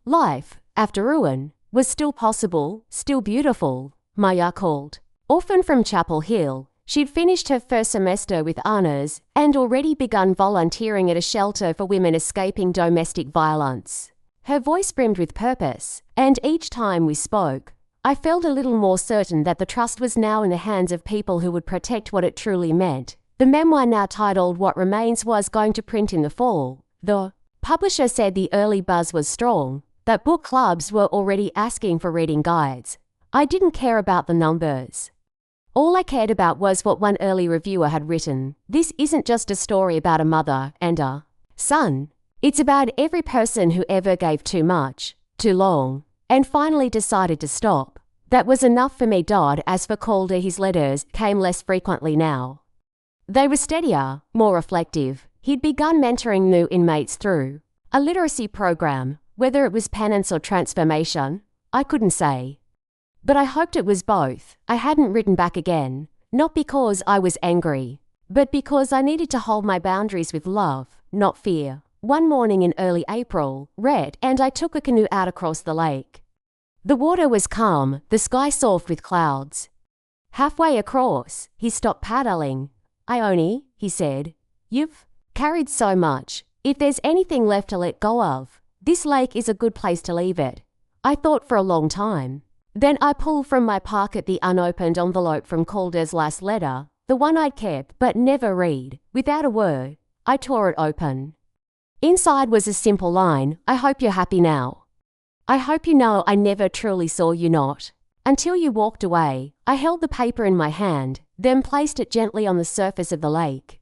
Life, after ruin, was still possible, still beautiful, Maya called. Orphan from Chapel Hill, she'd finished her first semester with honors and already begun volunteering at a shelter for women escaping domestic violence. Her voice brimmed with purpose, and each time we spoke, I felt a little more certain that the trust was now in the hands of people who would protect what it truly meant. The memoir, now titled What Remains, was going to print in the fall. The publisher said the early buzz was strong, that book clubs were already asking for reading guides. I didn't care about the numbers. All I cared about was what one early reviewer had written. This isn't just a story about a mother and a son. It's about every person who ever gave too much, too long, and finally decided to stop. That was enough for me. As for Calder, his letters came less frequently now. They were steadier, more reflective. He'd begun mentoring new inmates through a literacy program. Whether it was penance or transformation, I couldn't say. But I hoped it was both. I hadn't written back again, not because I was angry, but because I needed to hold my boundaries with love, not fear. One morning in early April, Rhett and I took a canoe out across the lake. The water was calm, the sky soft with clouds. Halfway across, he stopped paddling. Ione, he said, you've carried so much. If there's anything left to let go of, this lake is a good place to leave it. I thought for a long time. Then I pulled from my pocket the unopened envelope from Calder's last letter, the one I'd kept but never read. Without a word, I tore it open. Inside was a simple line, I hope you're happy now. I hope you know I never truly saw you not. Until you walked away. I held the paper in my hand, then placed it gently on the surface of the lake.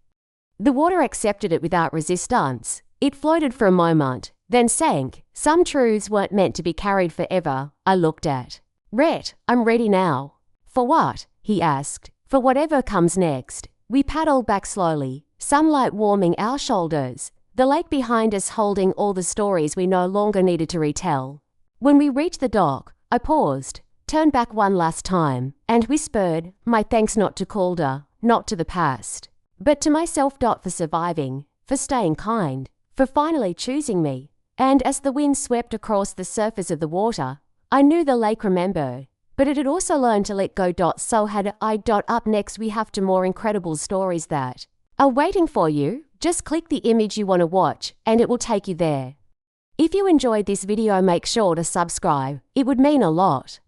The water accepted it without resistance. It floated for a moment, then sank. Some truths weren't meant to be carried forever. I looked at Rhett. I'm ready now. For what? He asked. For whatever comes next. We paddled back slowly, sunlight warming our shoulders. the lake behind us holding all the stories we no longer needed to retell. When we reached the dock, I paused, turned back one last time, and whispered, my thanks not to Calder, not to the past, but to myself. For surviving, for staying kind, for finally choosing me. And as the wind swept across the surface of the water, I knew the lake remembered, but it had also learned to let go. So had I. Up next we have to more incredible stories that are waiting for you. Just click the image you want to watch and it will take you there. If you enjoyed this video, make sure to subscribe. It would mean a lot.